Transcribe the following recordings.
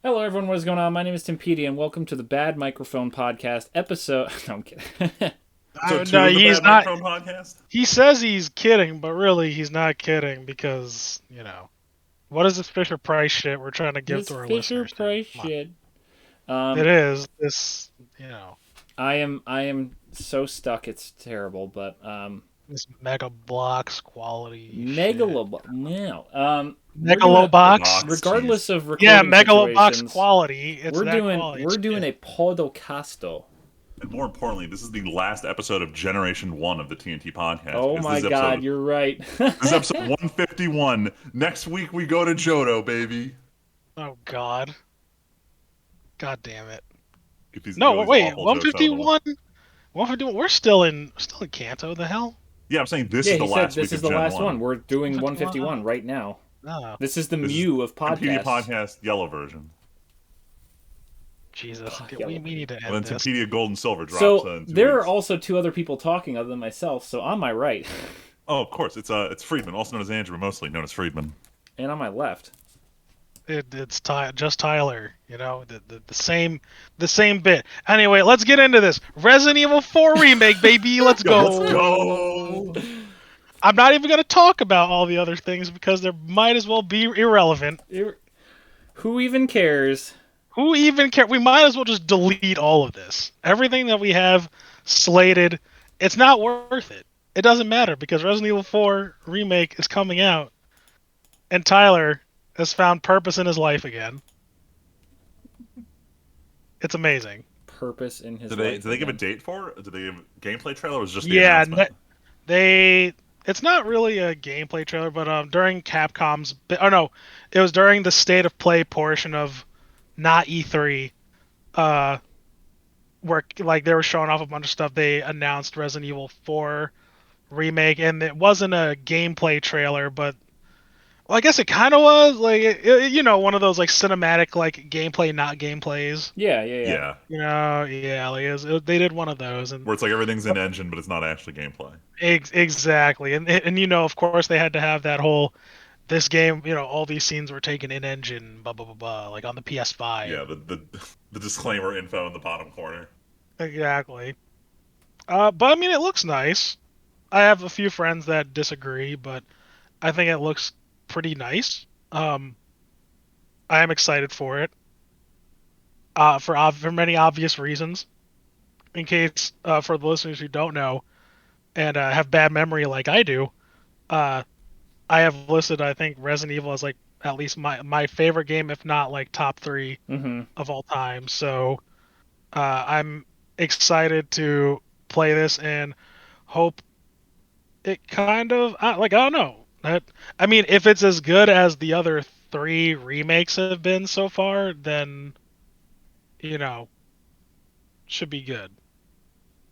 Hello, everyone. What is going on? My name is Timpedia, and welcome to the Bad Microphone Podcast episode. No, I'm kidding. So No, two of the he's Bad not. Microphone podcast? He says he's kidding, but really he's not kidding because, what is this Fisher Price shit we're trying to give This to our Fisher listeners here? Price Come on. shit. It Um, is this, I am so stuck. It's terrible, but this Mega Blocks quality shit. megalob. No. We're doing a, The Megalobox? box, regardless jeez. of Yeah, recording Megalobox situations. quality. It's We're that doing quality. we're It's doing shit. a podcasto. And more importantly, this is the last episode of Generation 1 of the TNT podcast Oh because my God, you're right. this is episode 151. Next week we go to Johto, baby. Oh, God. God damn it. Get these, No, these wait, awful jokes out of the way. 151? 151? We're still in Kanto, the hell? Yeah, I'm saying this Yeah, is he the said last this week is of the Gen last 1. one. We're doing 151? 151 right now. Oh, This is the This is Mew of Timpedia podcasts. podcast yellow version. Jesus. Yeah, We need to And end then this. Timpedia Gold and Silver drops So in 2 there are weeks. also two other people talking other than myself. So on my right Oh, of course. It's Friedman, also known as Andrew, but mostly known as Friedman. and on my left. It's just Tyler, the same bit. Anyway, let's get into this. Resident Evil 4 remake, baby. Let's Yo, let's go. go! I'm not even gonna talk about all the other things because they might as well be irrelevant. Who even cares? Who even care? We might as well just delete all of this. Everything that we have slated, it's not worth it. It doesn't matter because Resident Evil 4 remake is coming out, and Tyler has found purpose in his life again. It's amazing. Purpose in his Did life. they give a again. date for it? Did they give a gameplay trailer or was it just the Yeah, announcement? they. It's not really a gameplay trailer, but during Capcom's. Oh no, it was during the state of play portion of not E3. Where like they were showing off a bunch of stuff. They announced Resident Evil 4 remake, and it wasn't a gameplay trailer, but well, I guess it kind of was like one of those like cinematic like gameplay not gameplays. Yeah, yeah, yeah. Yeah. Yeah, like they did one of those, and Where it's like everything's in engine, but it's not actually gameplay. exactly, and of course they had to have that whole this game, all these scenes were taken in engine, blah blah blah blah, like on the PS5. Yeah, the disclaimer info in the bottom corner. Exactly. But I mean, it looks nice. I have a few friends that disagree, but I think it looks pretty nice. I am excited for it. For many obvious reasons. In case for the listeners who don't know and have bad memory like I do, uh, I have listed I think Resident Evil as like at least my favorite game, if not like top three Mm-hmm. of all time. So I'm excited to play this and hope it kind of like I don't know. I mean, if it's as good as the other three remakes have been so far, then you know should be good.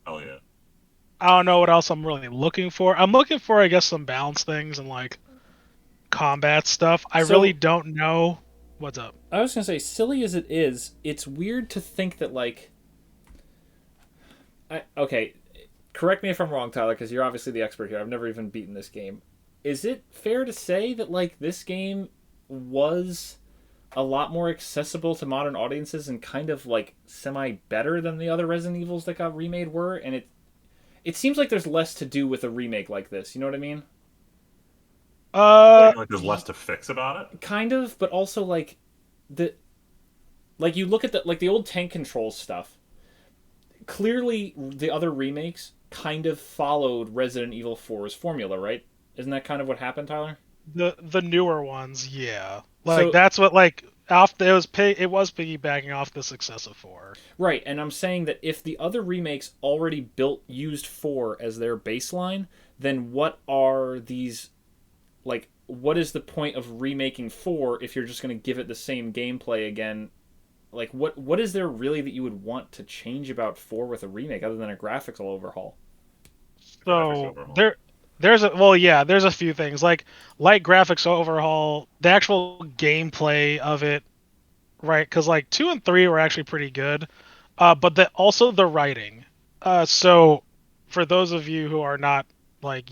Oh yeah. I don't know what else I'm really looking for. I'm looking for, I guess, some balance things and like combat stuff. I really So don't know what's up. I was gonna say, silly as it is, it's weird to think that like, okay, correct me if I'm wrong, Tyler, because you're obviously the expert here. I've never even beaten this game. Is it fair to say that like this game was a lot more accessible to modern audiences and kind of like semi better than the other Resident Evils that got remade were? And it seems like there's less to do with a remake like this. You know what I mean? Uh, Like there's less to fix about it. Kind of, but also like the like you look at the old tank control stuff. Clearly, the other remakes kind of followed Resident Evil 4's formula, right? Isn't that kind of what happened, Tyler? the newer ones, yeah. Like So that's what like off it was piggybacking off the success of four. right, and I'm saying that if the other remakes already used 4 as their baseline, then what are these like? What is the point of remaking 4 if you're just going to give it the same gameplay again? Like, what is there really that you would want to change about 4 with a remake other than a graphical overhaul? Graphics So overhaul. there's a few things like graphics overhaul, the actual gameplay of it, right? Because like two and three were actually pretty good, but also the writing. So for those of you who are not like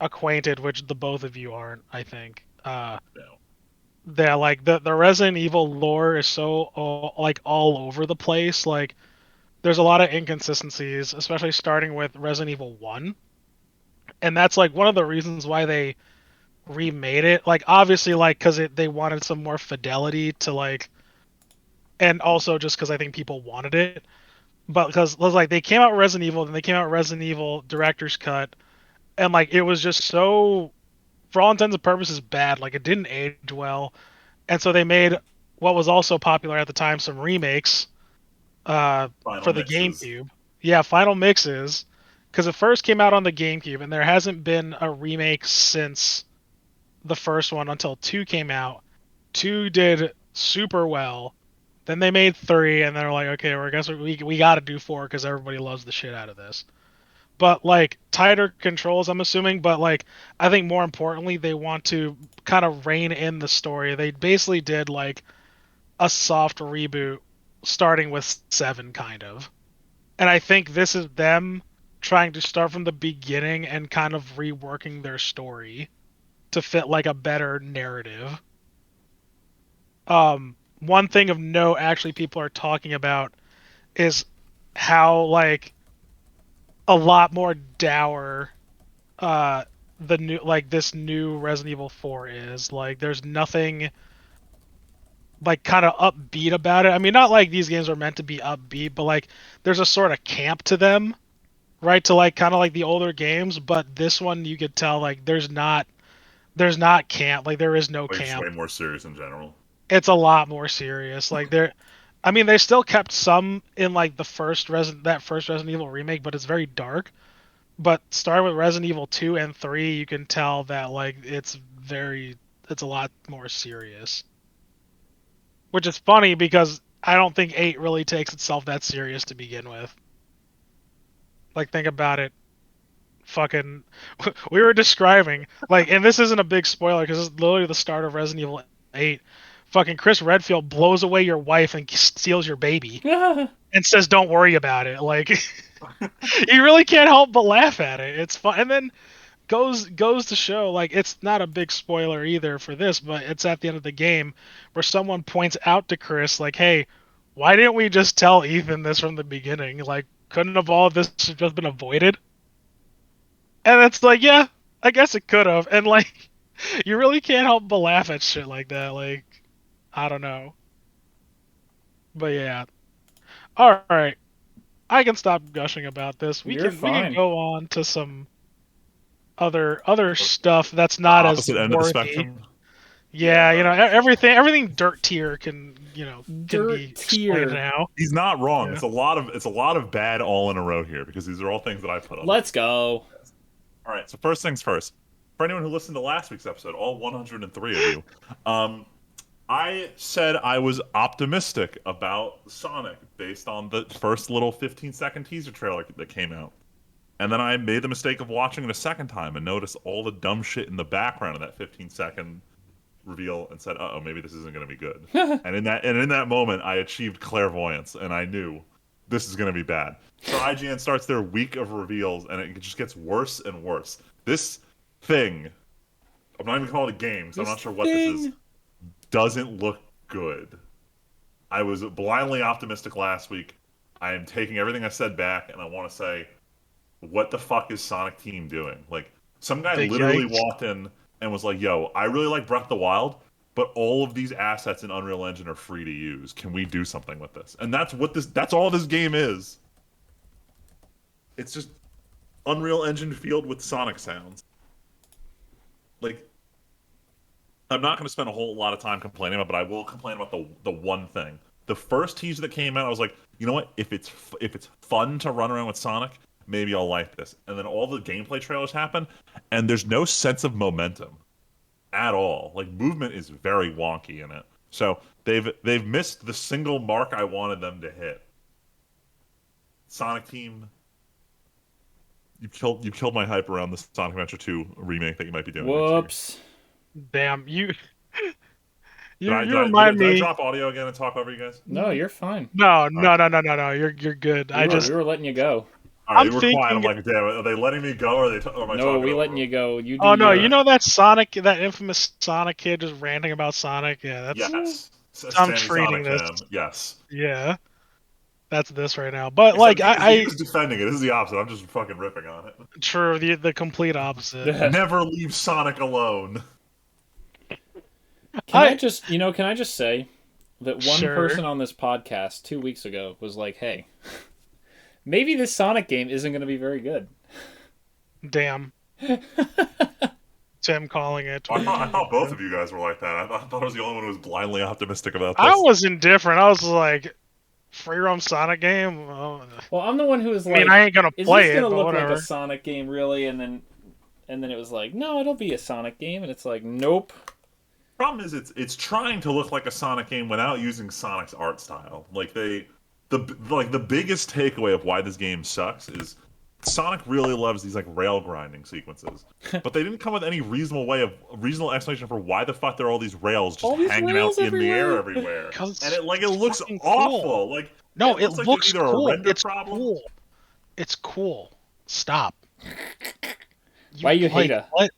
acquainted, which the both of you aren't, I think. No. like the Resident Evil lore is so like all over the place. Like there's a lot of inconsistencies, especially starting with Resident Evil 1. And that's like one of the reasons why they remade it. Like obviously like cuz they wanted some more fidelity to like, and also just cuz I think people wanted it. But because it was like they came out with Resident Evil, then they came out with Resident Evil Director's Cut, and like it was just so, for all intents and purposes, bad. Like it didn't age well, and so they made what was also popular at the time, some remakes Final for the mixes. GameCube. Yeah, final mixes, because it first came out on the GameCube, and there hasn't been a remake since the first one until two came out. Two did super well. Then they made three, and they're like, okay, well, I guess we got to do four because everybody loves the shit out of this. But like tighter controls, I'm assuming. But like, I think more importantly, they want to kind of rein in the story. They basically did like a soft reboot, starting with seven, kind of. And I think this is them trying to start from the beginning and kind of reworking their story to fit like a better narrative. One thing of note, actually, people are talking about is how like a lot more dour uh the new, like this new Resident Evil 4 is. Like there's nothing like kind of upbeat about it. I mean, not like these games are meant to be upbeat, but like there's a sort of camp to them, right? To like kind of like the older games, but this one you could tell like there's not camp. Like there is no Like, just way camp. more serious in general. It's a lot more serious. Like they're, I mean, they still kept some in like the first Resident Evil remake, but it's very dark. But starting with Resident Evil 2 and 3, you can tell that like it's a lot more serious. Which is funny because I don't think 8 really takes itself that serious to begin with. Like think about it. Fucking we were describing like, and this isn't a big spoiler because it's literally the start of Resident Evil 8. Fucking Chris Redfield blows away your wife and steals your baby and says don't worry about it. Like you really can't help but laugh at it. It's fun. And then goes to show like it's not a big spoiler either for this, but it's at the end of the game where someone points out to Chris like, "Hey, why didn't we just tell Ethan this from the beginning? Like, couldn't have all of this have just been avoided?" And it's like, yeah, I guess it could have. And like, you really can't help but laugh at shit like that. Like, I don't know, but yeah. All right, I can stop gushing about this. We You're can fine. go on to some other stuff that's The not as opposite end of the worthy. spectrum. Yeah, Yeah. everything dirt tier can Dirt be explained tier. now. He's not wrong. Yeah. It's a lot of bad all in a row here because these are all things that I put on. Let's go. All right. So first things first. For anyone who listened to last week's episode, all 103 of you, I said I was optimistic about Sonic based on the first little 15-second teaser trailer that came out. And then I made the mistake of watching it a second time and noticed all the dumb shit in the background of that 15-second reveal and said, "Uh-oh, maybe this isn't going to be good." And in that moment, I achieved clairvoyance and I knew this is going to be bad. So IGN starts their week of reveals and it just gets worse and worse. This thing, I'm not even calling it a game, so I'm This not sure what this is, thing. doesn't look good. I was blindly optimistic last week. I am taking everything I said back and I want to say, what the fuck is Sonic Team doing? Like, some guy Big literally yikes. walked in and was like, "Yo, I really like Breath of the Wild, but all of these assets in Unreal Engine are free to use. Can we do something with this?" And that's all this game is. It's just Unreal Engine filled with Sonic sounds. Like, I'm not going to spend a whole lot of time complaining about, it, but I will complain about the one thing. The first teaser that came out, I was like, you know what? If it's fun to run around with Sonic, maybe I'll like this. And then all the gameplay trailers happen, and there's no sense of momentum at all. Like, movement is very wonky in it. So they've missed the single mark I wanted them to hit. Sonic Team, you killed my hype around the Sonic Adventure 2 remake that you might be doing next year. Whoops. Damn, you Did you I did you I, did I, remind did I me. drop audio again and talk over you guys? No, you're fine. No, All right. no, no, no, no, no. You're good. We were letting you go. All right, I'm you were quiet. I'm thinking. like, damn, are they letting me go, or are they? Or am I No, talking we over letting them? you go. You do Oh no, your. you know that Sonic, that infamous Sonic kid just ranting about Sonic. Yeah, that's. Yes, I'm Sammy treating Sonic this. fan. Yes. Yeah, that's this right now. But like, Except he was defending it. This is the opposite. I'm just fucking ripping on it. true, the complete opposite. Never leave Sonic alone. Can I just, can I just say that one Sure. person on this podcast 2 weeks ago was like, "Hey, maybe this Sonic game isn't going to be very good." Damn. Tim calling it. I thought both of you guys were like that. I thought I was the only one who was blindly optimistic about I this. was indifferent. I was like, free roam Sonic game. Oh. Well, I'm the one who was I like, mean, I ain't gonna "Is play this it, going to but look whatever. like a Sonic game, really?" And then it was like, "No, it'll be a Sonic game," and it's like, "Nope." Problem is, it's trying to look like a Sonic game without using Sonic's art style. Like the biggest takeaway of why this game sucks is Sonic really loves these like rail grinding sequences, but they didn't come with any reasonable explanation for why the fuck there are all these rails just All these hanging rails out in the air everywhere. everywhere, 'Cause and it it's looks fucking awful. cool. Like No, it it like looks it's either cool. a render It's problem. cool. It's cool. Stop. Why you hate her? What?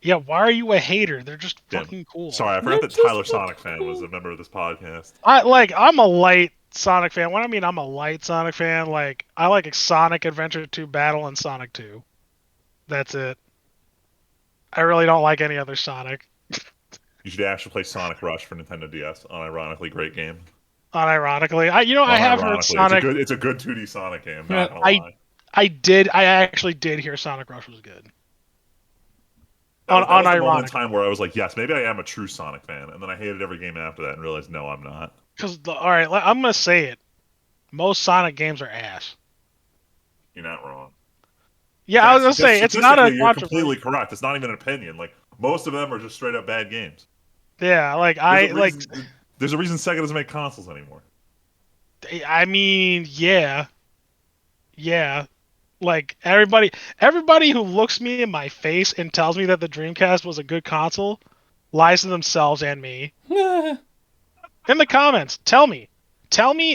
Yeah, why are you a hater? They're just Damn. fucking cool. Sorry, I They're forgot that just Tyler fucking Sonic fan was cool. a member of this podcast. I'm a light Sonic fan. When I mean I'm a light Sonic fan, like I like Sonic Adventure 2 Battle and Sonic 2. That's it. I really don't like any other Sonic. You should actually play Sonic Rush for Nintendo DS. Unironically, great game. Unironically, I have heard Sonic. It's a good 2D Sonic game. Not gonna lie. I actually did hear Sonic Rush was good. That was the moment in Unironic. time where I was like, yes, maybe I am a true Sonic fan, and then I hated every game after that and realized, no, I'm not. Because all right, I'm gonna say it. Most Sonic games are ass. You're not wrong. Yeah, I was gonna say it's not a Statistically, you're controversy. completely correct. It's not even an opinion. Like most of them are just straight up bad games. Yeah, like There's a reason Sega doesn't make consoles anymore. I mean, yeah. Like everybody who looks me in my face and tells me that the Dreamcast was a good console lies to themselves and me. In the comments, tell me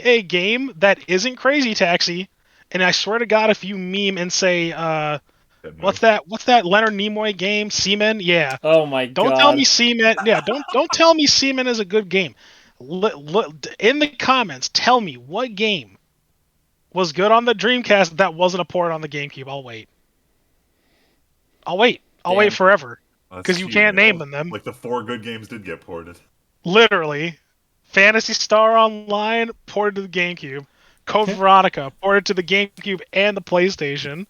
a game that isn't Crazy Taxi, and I swear to God, if you meme and say, what's that Leonard Nimoy game, Seaman? Yeah. Oh my god! Don't tell me Seaman. Yeah, don't tell me Seaman is a good game. In the comments, tell me what game was good on the Dreamcast that wasn't a port on the GameCube. I'll wait. I'll Damn. wait forever That's because you cheating, can't name though. them. Like the 4 good games did get ported. Literally, Phantasy Star Online ported to the GameCube. Code Veronica ported to the GameCube and the PlayStation.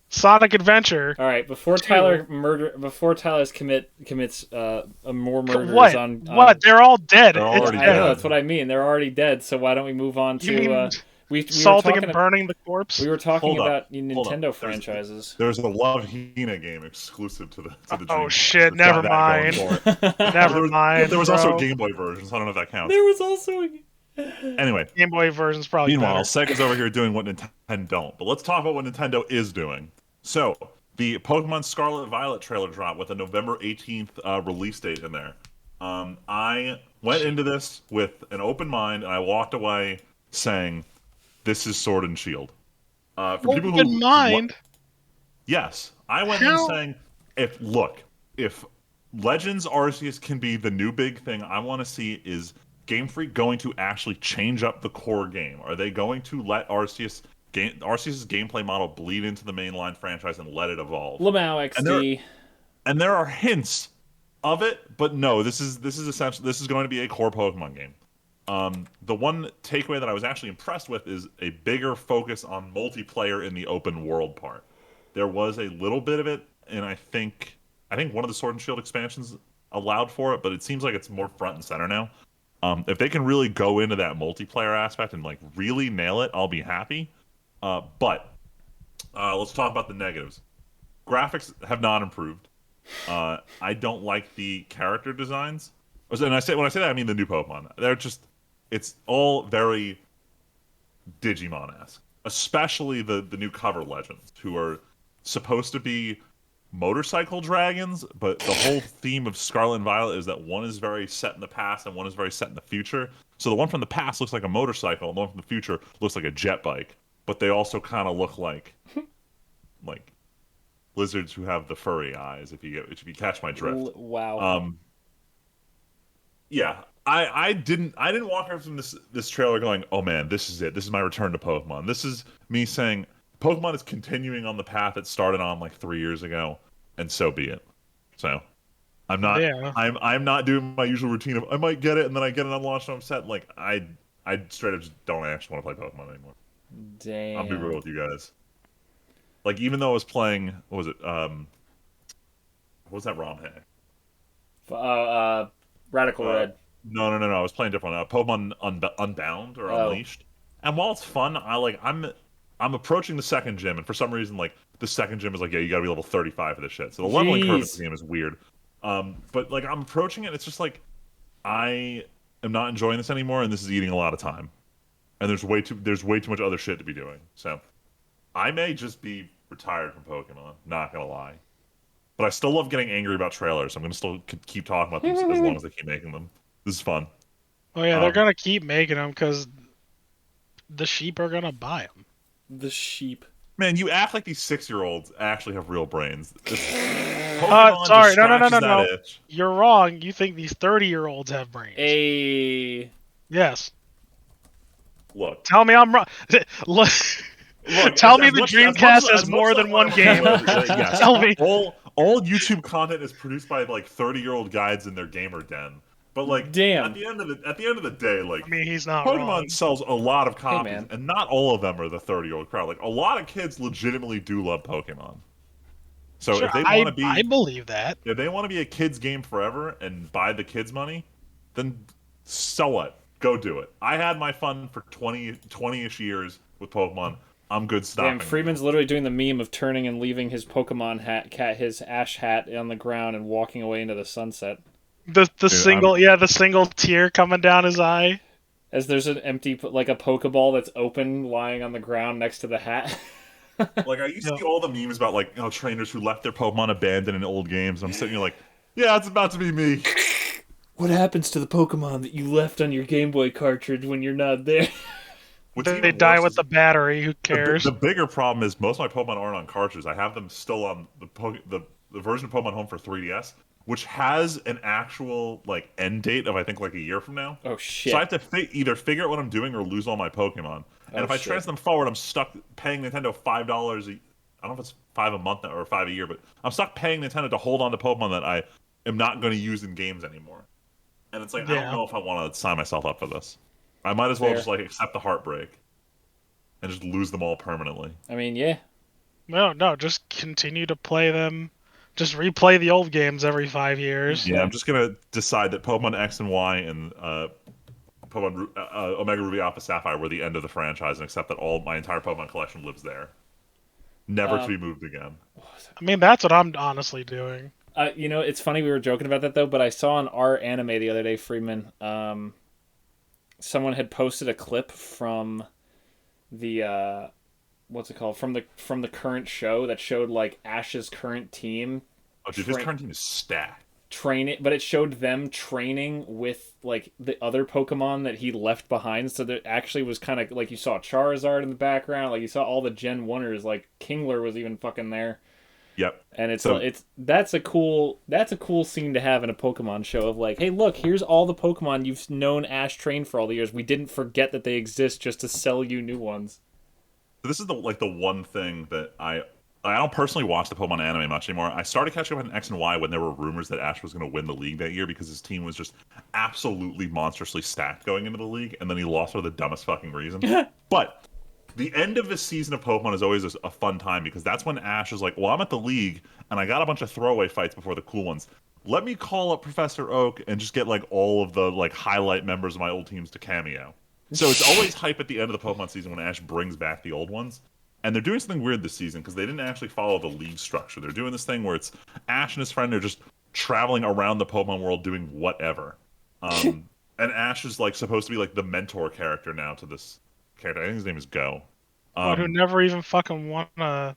Sonic Adventure. All right, before Tyler commits more murders What? on What? They're all dead. They're It's already I dead. know that's what I mean. They're already dead. So why don't we move on You to mean we were salting talking and burning the corpse? we were talking Hold up. about Hold up. Nintendo franchises. There's a Love Hina game exclusive to the Dreamcast. Oh shit! It's got Never that going mind. for it. Never mind. There was also a bro. Game Boy version, so I don't know if that counts. There was also Anyway, Game Boy version's probably meanwhile, better. Sega's over here doing what Nintendo don't. But let's talk about what Nintendo is doing. So, the Pokemon Scarlet Violet trailer dropped with a November 18th release date in there. I went into this with an open mind, and I walked away saying, "This is Sword and Shield." For people who Open mind. yes, I went in saying, if Legends Arceus can be the new big thing, I want to see is Game Freak going to actually change up the core game? Are they going to let Arceus's gameplay model bleed into the mainline franchise and let it evolve? Lamau XD. And there are hints of it, but no, this is essentially going to be a core Pokemon game. The one takeaway that I was actually impressed with is a bigger focus on multiplayer in the open world part. There was a little bit of it, and I think one of the Sword and Shield expansions allowed for it, but it seems like it's more front and center now. If they can really go into that multiplayer aspect and like really nail it, I'll be happy. But let's talk about the negatives. Graphics have not improved. I don't like the character designs. And when I say that, I mean the new Pokemon. It's all very Digimon-esque. Especially the new cover legends, who are supposed to be motorcycle dragons, but the whole theme of Scarlet and Violet is that one is very set in the past and one is very set in the future. So the one from the past looks like a motorcycle, and the one from the future looks like a jet bike. but they also kind of look like lizards who have the furry eyes. If you catch my drift. Wow. Um, yeah, I didn't walk away from this trailer going, oh man, this is it. This is my return to Pokemon. This is me saying Pokemon is continuing on the path it started on like 3 years ago, and so be it. So I'm not Yeah. I'm not doing my usual routine of I might get it and then I get it unlaunched and I'm upset. Like I straight up just don't actually want to play Pokemon anymore. I'll be real Damn. with you guys. Like even though I was playing, what was it? What was that ROM hack? Radical Uh, Red. no. I was playing different. Pokemon Unbound or Oh. Unleashed. And while it's fun, I'm approaching the second gym, and for some reason, like the second gym is like, yeah, you got to be level 35 for this shit. So the leveling curve in this Jeez. game is weird. But like I'm approaching it, it's just like I am not enjoying this anymore, and this is eating a lot of time. And there's way too much other shit to be doing. So I may just be retired from Pokemon. Not gonna lie. But I still love getting angry about trailers. I'm gonna still keep talking about them as long as they keep making them. This is fun. Oh yeah, they're Um, gonna keep making them because the sheep are gonna buy them. The sheep. man, you act like these 6-year-olds actually have real brains. Pokemon just Sorry, scratches that no. itch. You're wrong. You think these 30-year-olds have brains? A. Yes. Look, Tell me I'm wrong. Look, look. tell me as the much- Dreamcast has as much more as I than one wanna game. believe that, yes, Tell me. all YouTube content is produced by like 30-year-old guides in their gamer den. But like Damn. at the end of the day, like I mean, he's not Pokemon wrong. sells a lot of copies, man. and not all of them are the 30-year-old crowd. Like a lot of kids legitimately do love Pokemon. So Sure, if they I want to I be believe that. if they want to be a kids game forever and buy the kids money, then so what? Go do it. I had my fun for 20-ish years with Pokemon. I'm good stopping. Damn, Freeman's literally doing the meme of turning and leaving his Pokemon his Ash hat on the ground and walking away into the sunset. The Dude, the single tear coming down his eye. As there's an empty, like a Pokeball that's open lying on the ground next to the hat. like I used to Yeah. see all the memes about like trainers who left their Pokemon abandoned in old games. I'm sitting here like, yeah, it's about to be me. What happens to the Pokemon that you left on your Game Boy cartridge when you're not there? What's They even die worse with is the battery. Who cares? the bigger problem is most of my Pokemon aren't on cartridges. I have them still on the version of Pokemon Home for 3DS, which has an actual like end date of I think like a year from now. Oh shit! So I have to either figure out what I'm doing or lose all my Pokemon. And Oh, if I shit. transfer them forward, I'm stuck paying Nintendo $5. I don't know if it's $5 a month or $5 a year, but I'm stuck paying Nintendo to hold on to Pokemon that I am not going to use in games anymore. And it's like I don't Yeah. know if I want to sign myself up for this. I might as well Fair. just like accept the heartbreak and just lose them all permanently. I mean, yeah. No, just continue to play them. Just replay the old games every 5 years. Yeah, I'm just gonna decide that Pokemon X and Y and Pokemon Omega Ruby Alpha Sapphire were the end of the franchise, and accept that all my entire Pokemon collection lives there, never to be moved again. I mean, that's what I'm honestly doing. You know, it's funny we were joking about that though, but I saw on our anime the other day, Freeman. Someone had posted a clip from the what's it called, from the current show that showed like Ash's current team Oh, dude, his current team is stacked. training, but it showed them training with like the other Pokemon that he left behind. So there actually was kind of like you saw Charizard in the background, like you saw all the Gen 1ers, like Kingler was even fucking there. Yep. And it's So- that's a cool scene to have in a Pokemon show of like, hey, look, here's all the Pokemon you've known Ash train for all the years. We didn't forget that they exist just to sell you new ones. So this is the one thing that I don't personally watch the Pokemon anime much anymore. I started catching up on X and Y when there were rumors that Ash was going to win the league that year because his team was just absolutely monstrously stacked going into the league, and then he lost for the dumbest fucking reason. But the end of the season of Pokemon is always a fun time because that's when Ash is like, well, I'm at the league and I got a bunch of throwaway fights before the cool ones. Let me call up Professor Oak and just get like all of the like highlight members of my old teams to cameo. So it's always hype at the end of the Pokemon season when Ash brings back the old ones. And they're doing something weird this season because they didn't actually follow the league structure. They're doing this thing where it's Ash and his friend are just traveling around the Pokemon world doing whatever. And Ash is like supposed to be like the mentor character now to this character. I think his name is Go. Who never even fucking won a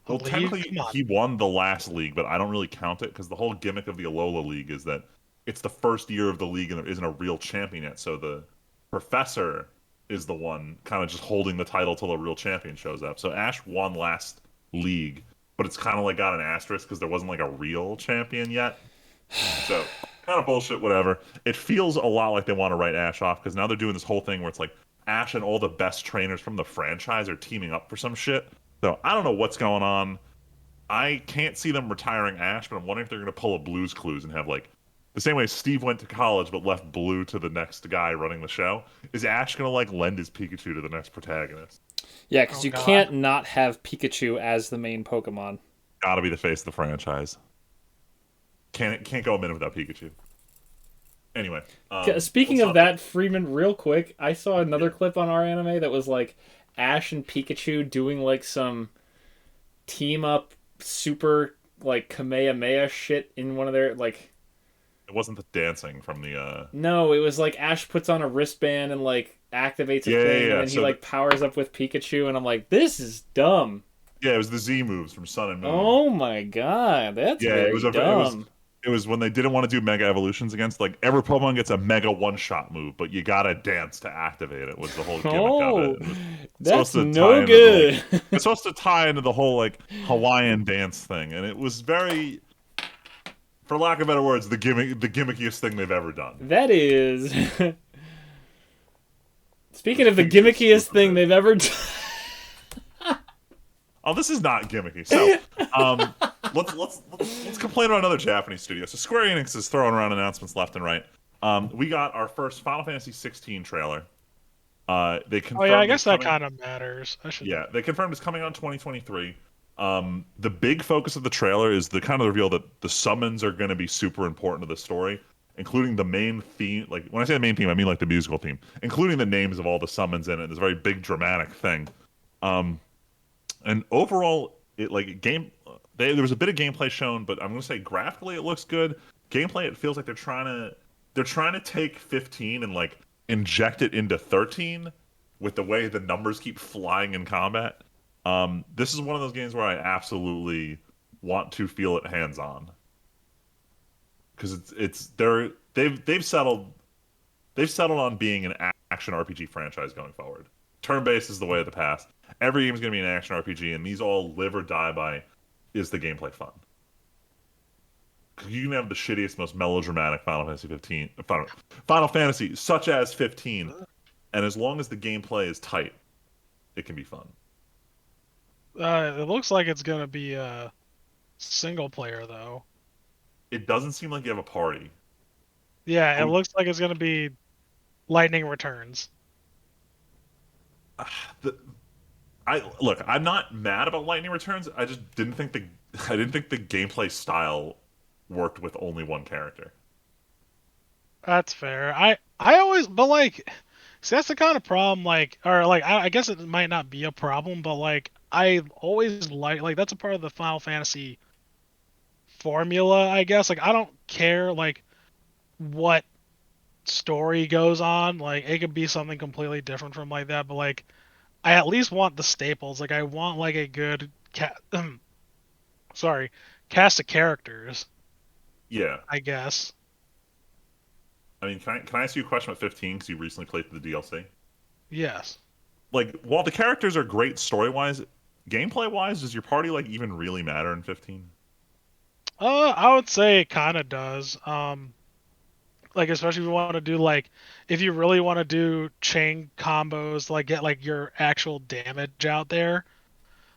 Well, league? technically, Come on. he won the last league, but I don't really count it because the whole gimmick of the Alola League is that it's the first year of the league and there isn't a real champion yet. So the professor is the one kind of just holding the title till the real champion shows up. So Ash won last league, but it's kind of like got an asterisk because there wasn't like a real champion yet. So kind of bullshit, whatever. It feels a lot like they want to write Ash off because now they're doing this whole thing where it's like Ash and all the best trainers from the franchise are teaming up for some shit. So I don't know what's going on. I can't see them retiring Ash, but I'm wondering if they're going to pull a Blue's Clues and have like the same way Steve went to college but left Blue to the next guy running the show. Is Ash going to like lend his Pikachu to the next protagonist? Yeah, because Oh you God. can't not have Pikachu as the main Pokemon. Got to be the face of the franchise. Can't go a minute without Pikachu. Anyway, Speaking let's of talk. that, Freeman, real quick, I saw another Yeah. clip on our anime that was like Ash and Pikachu doing like some team up super like Kamehameha shit in one of their like It wasn't the dancing from the no, it was like Ash puts on a wristband and like activates a yeah, yeah, thing and yeah. then he like powers up with Pikachu and I'm like, this is dumb. Yeah, it was the Z moves from Sun and Moon. Oh my god, that's Yeah, very dumb. it was when they didn't want to do Mega Evolutions against like every Pokemon gets a Mega One Shot move, but you gotta dance to activate it. Was the whole gimmick of Oh, it. And it's supposed that's to tie no into the, like good. it's supposed to tie into the whole like Hawaiian dance thing, and it was very, for lack of better words, the gimmickiest thing they've ever done. That is. Speaking Because of the Pikachu's gimmickiest super thing good. they've ever done. Oh, this is not gimmicky. So, um, let's complain about another Japanese studio. So Square Enix is throwing around announcements left and right. We got our first Final Fantasy 16 trailer. They Oh yeah, I confirmed it's guess that coming. kind of matters. I should. Yeah, they confirmed it's coming out in 2023. The big focus of the trailer is the kind of reveal that the summons are going to be super important to the story, including the main theme. Like when I say the main theme, I mean like the musical theme, including the names of all the summons in it. This very big dramatic thing. Um, and overall, it like there was a bit of gameplay shown, but I'm gonna say graphically it looks good. Gameplay, it feels like they're trying to take 15 and like inject it into 13 with the way the numbers keep flying in combat. This is one of those games where I absolutely want to feel it hands on because they've settled on being an action RPG franchise going forward. Turn based is the way of the past. Every game is going to be an action RPG, and these all live or die by is the gameplay fun. 'Cause you can have the shittiest, most melodramatic Final Fantasy 15, Final Fantasy, such as 15, and as long as the gameplay is tight, it can be fun. It looks like it's gonna be single player though. It doesn't seem like you have a party. Yeah, it Oh, looks like it's gonna be Lightning Returns. the, I look. I'm not mad about Lightning Returns. I just didn't think the I didn't think the gameplay style worked with only one character. That's fair. I always, but like, see, that's the kind of problem. Like, or like, I guess it might not be a problem, but like, I always like that's a part of the Final Fantasy formula. I guess like I don't care like what story goes on. Like, it could be something completely different from like that, but like, I at least want the staples. Like, I want like a good sorry, cast of characters. Yeah. I guess. I mean, can I ask you a question about 15 because you recently played through the DLC? Yes. Like, while the characters are great story wise, gameplay wise, does your party like even really matter in 15? I would say it kind of does. Like especially if you want to do like, if you really want to do chain combos, like get like your actual damage out there.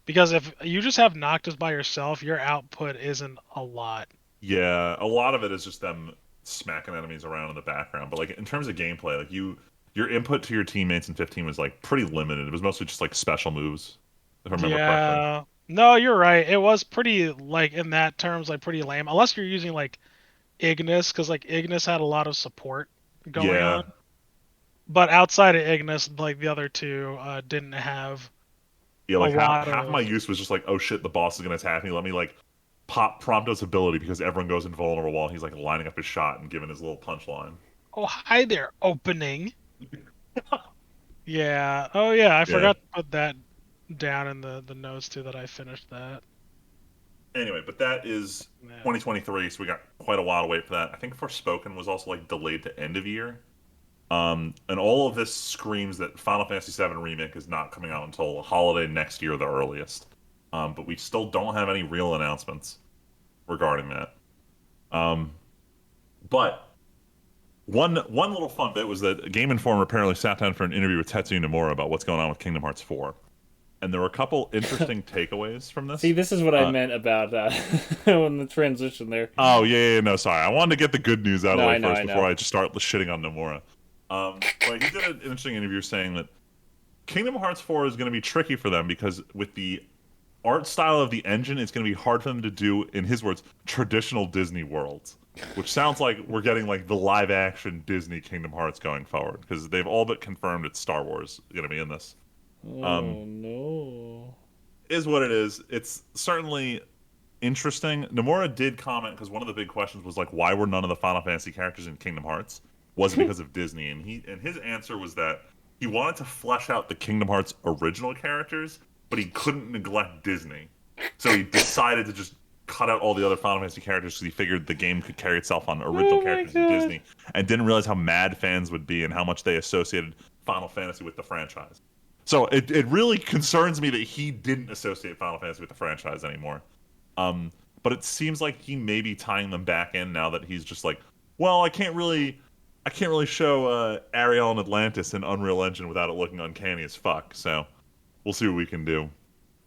Because if you just have Noctis by yourself, your output isn't a lot. Yeah, a lot of it is just them smacking enemies around in the background. But like in terms of gameplay, like your input to your teammates in 15 was like pretty limited. It was mostly just like special moves, if I remember correctly. Yeah. No, you're right. It was pretty like in that terms like pretty lame. Unless you're using like Ignis, because like Ignis had a lot of support going Yeah, on. But outside of Ignis, like the other two didn't have yeah. a Like lot half my of. use was just like, oh shit, the boss is gonna attack me. Let me like pop Prompto's ability because everyone goes invulnerable while he's like lining up his shot and giving his little punchline. Oh, hi there, opening. Yeah. Oh, yeah. I Yeah. forgot to put that down in the notes too that I finished that. Anyway, but that is Yeah. 2023, so we got quite a while to wait for that. I think Forspoken was also like delayed to end of year. And all of this screams that Final Fantasy VII Remake is not coming out until holiday next year, the earliest. But we still don't have any real announcements regarding that. Um, but one little fun bit was that Game Informer apparently sat down for an interview with Tetsuya Nomura about what's going on with Kingdom Hearts 4. And there were a couple interesting takeaways from this. See, this is what I meant about when the transition there. Oh, yeah, no, sorry. I wanted to get the good news out of the way first before know. I just start shitting on Nomura. But he did an interesting interview saying that Kingdom Hearts 4 is going to be tricky for them because with the art style of the engine, it's going to be hard for them to do, in his words, traditional Disney worlds. Which sounds like we're getting like the live action Disney Kingdom Hearts going forward because they've all but confirmed it's Star Wars going to be in this. Oh no. Is what it is. It's certainly interesting. Nomura did comment because one of the big questions was like, why were none of the Final Fantasy characters in Kingdom Hearts? Was it because of Disney? And his answer was that he wanted to flesh out the Kingdom Hearts original characters, but he couldn't neglect Disney. So he decided to just cut out all the other Final Fantasy characters because he figured the game could carry itself on original characters in Disney, and didn't realize how mad fans would be and how much they associated Final Fantasy with the franchise. So it really concerns me that he didn't associate Final Fantasy with the franchise anymore. But it seems like he may be tying them back in now that he's just like, well, I can't really show Ariel and Atlantis in Unreal Engine without it looking uncanny as fuck. So we'll see what we can do.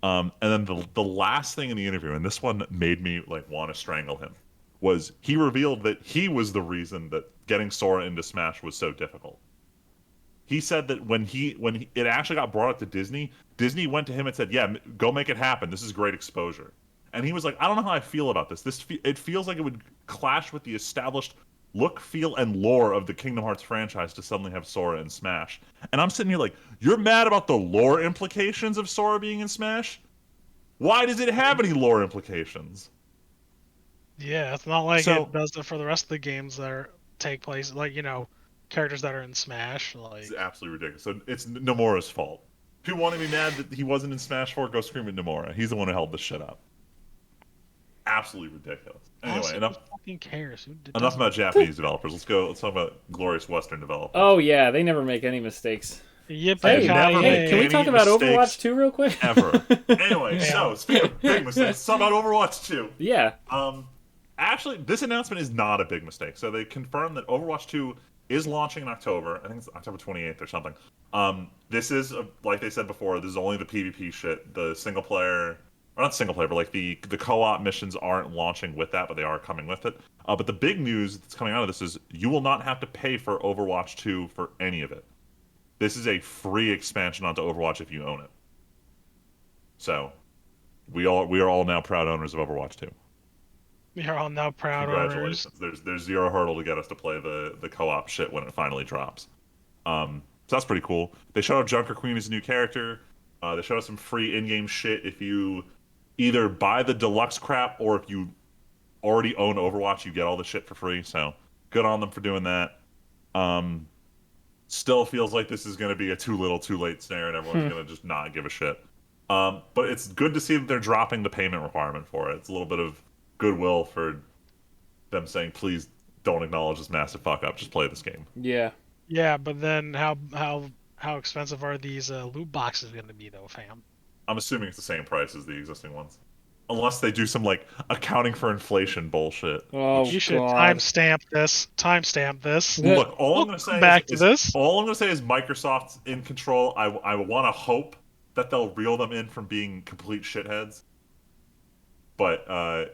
And then the last thing in the interview, and this one made me like want to strangle him, was he revealed that he was the reason that getting Sora into Smash was so difficult. He said that it actually got brought up to Disney, Disney went to him and said, "Yeah, go make it happen. This is great exposure." And he was like, "I don't know how I feel about this. It feels like it would clash with the established look, feel, and lore of the Kingdom Hearts franchise to suddenly have Sora in Smash." And I'm sitting here like, "You're mad about the lore implications of Sora being in Smash? Why does it have any lore implications?" Yeah, it's not like it does it for the rest of the games that take place, like, characters that are in Smash. Like, it's absolutely ridiculous. So it's Nomura's fault. If you want to be mad that he wasn't in Smash 4, go scream at Nomura. He's the one who held this shit up. Absolutely ridiculous. Anyway, enough. Who fucking cares? Enough about Japanese developers. Let's talk about glorious Western developers. Oh yeah, they never make any mistakes. Hey, can we talk about Overwatch 2 real quick? Ever. Anyway, so speaking of big mistakes, let's talk about Overwatch 2. Yeah. Actually, this announcement is not a big mistake. So they confirmed that Overwatch 2 is launching in October. I think it's October 28th or something. This is, like they said before, this is only the PvP shit. The single player, or not single player, but like the co-op missions aren't launching with that, but they are coming with it. But the big news that's coming out of this is you will not have to pay for Overwatch 2 for any of it. This is a free expansion onto Overwatch if you own it. So, we are all now proud owners of Overwatch 2. We are all now proud owners. Congratulations. There's zero hurdle to get us to play the co-op shit when it finally drops. So that's pretty cool. They showed up Junker Queen as a new character. They showed us some free in-game shit if you either buy the deluxe crap or if you already own Overwatch, you get all the shit for free. So good on them for doing that. Still feels like this is going to be a too little, too late snare, and everyone's going to just not give a shit. But it's good to see that they're dropping the payment requirement for it. It's a little bit of goodwill for them saying, please don't acknowledge this massive fuck up. Just play this game. Yeah. Yeah, but then how expensive are these loot boxes going to be, though, fam? I'm assuming it's the same price as the existing ones. Unless they do some, like, accounting for inflation bullshit. Oh, you should timestamp this. Look, all I'm going to say is Microsoft's in control. I want to hope that they'll reel them in from being complete shitheads. But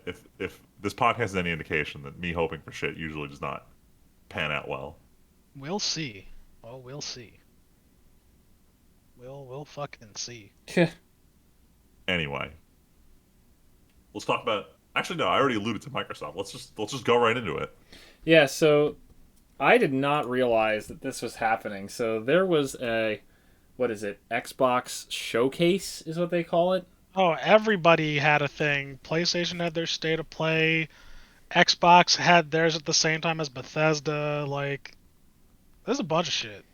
if this podcast is any indication, that me hoping for shit usually does not pan out well. We'll see. Oh, we'll see. We'll fucking see. Anyway. Let's talk about. Actually, no. I already alluded to Microsoft. Let's just go right into it. Yeah. So, I did not realize that this was happening. So there was a, what is it? Xbox Showcase is what they call it. Oh, everybody had a thing. PlayStation had their State of Play. Xbox had theirs at the same time as Bethesda. Like, there's a bunch of shit.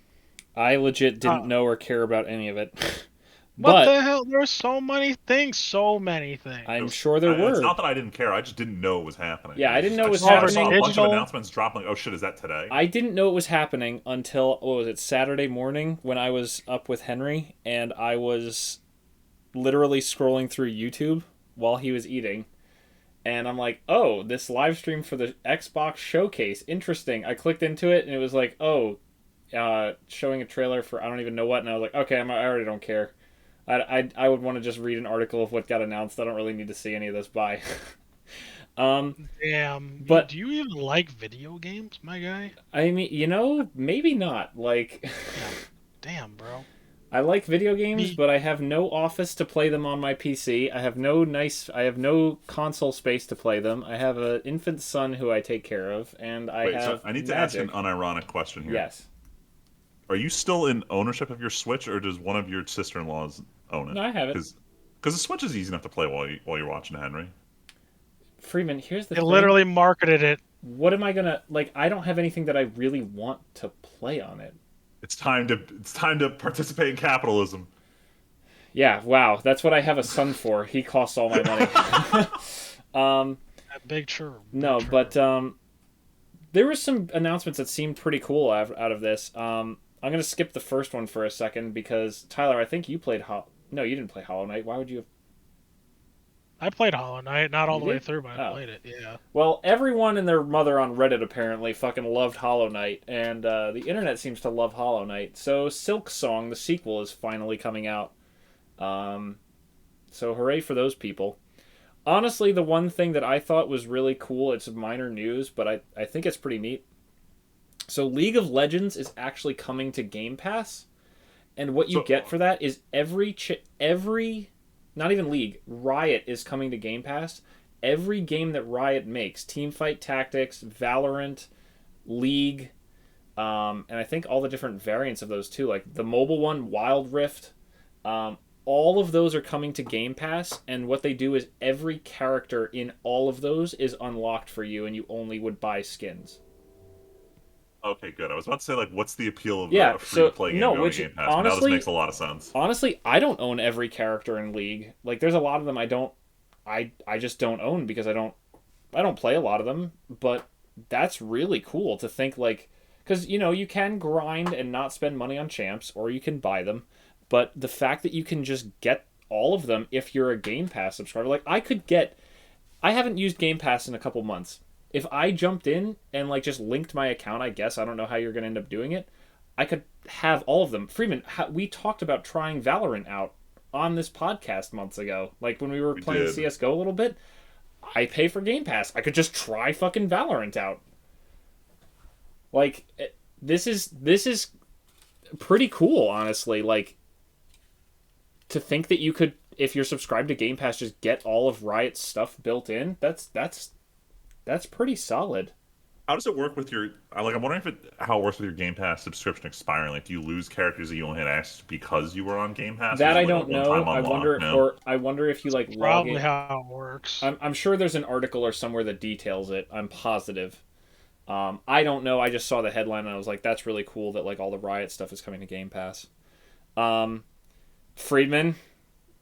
I legit didn't know or care about any of it. What But the hell? There's so many things. So many things. I'm sure there It's were. not that I didn't care. I just didn't know it was happening. Yeah, I didn't know it was Robert, I saw happening. a bunch of digital. announcements drop. Like, oh shit, is that today? I didn't know it was happening until, what was it, Saturday morning when I was up with Henry and I was literally scrolling through YouTube while he was eating. And I'm like, oh, this live stream for the Xbox showcase. Interesting. I clicked into it and it was like, oh, showing a trailer for I don't even know what. And I was like, okay, I already don't care. I would want to just read an article of what got announced. I don't really need to see any of this. Bye. Damn. But Do you even like video games, my guy? I mean, maybe not. Like, Damn, bro. I like video games, Me- but I have no office to play them on my PC. I have no console space to play them. I have an infant son who I take care of, and I Wait, have so I need to Magic. ask an unironic question here. Yes. Are you still in ownership of your Switch, or does one of your sister-in-laws own it? No, I have it. Because the Switch is easy enough to play while you're watching Henry. Freeman, here's the They thing. literally marketed it. What am I gonna like? I don't have anything that I really want to play on it. It's time to participate in capitalism. Yeah, wow, that's what I have a son for. He costs all my money. Big true. No, but there were some announcements that seemed pretty cool out of this. I'm gonna skip the first one for a second because Tyler, I think you played No, you didn't play Hollow Knight. Why would you have? I played Hollow Knight, not all You the way did? through, but I Oh. played it. Yeah. Well, everyone and their mother on Reddit apparently fucking loved Hollow Knight, and the internet seems to love Hollow Knight. So Silk Song, the sequel, is finally coming out. So hooray for those people. Honestly, the one thing that I thought was really cool, it's minor news, but I think it's pretty neat. So League of Legends is actually coming to Game Pass, and what you get for that is every not even League, Riot is coming to Game Pass. Every game that Riot makes, Teamfight Tactics, Valorant, League, and I think all the different variants of those too, like the mobile one, Wild Rift, all of those are coming to Game Pass, and what they do is every character in all of those is unlocked for you, and you only would buy skins. Okay, good. I was about to say, like, what's the appeal of Yeah, a free-to-play game going to Game Pass? But now this honestly, makes a lot of sense. honestly, I don't own every character in League. Like, there's a lot of them I just don't own because I don't play a lot of them. But that's really cool to think like, because you can grind and not spend money on champs, or you can buy them. But the fact that you can just get all of them if you're a Game Pass subscriber, like I haven't used Game Pass in a couple months. If I jumped in and like just linked my account, I guess I don't know how you're going to end up doing it. I could have all of them. Freeman, we talked about trying Valorant out on this podcast months ago. Like when we were playing did. CS:GO a little bit. I pay for Game Pass. I could just try fucking Valorant out. Like this is pretty cool, honestly. Like to think that you could, if you're subscribed to Game Pass, just get all of Riot's stuff built in. That's pretty solid. How does it work with your? I'm wondering how it works with your Game Pass subscription expiring. Like, do you lose characters that you only had access to because you were on Game Pass? That Or I is it like don't a know. one-time I unlock? wonder, No? or I wonder if you like log Probably in. how it works. I'm sure there's an article or somewhere that details it. I'm positive. I don't know. I just saw the headline and I was like, that's really cool that like all the Riot stuff is coming to Game Pass. Friedman.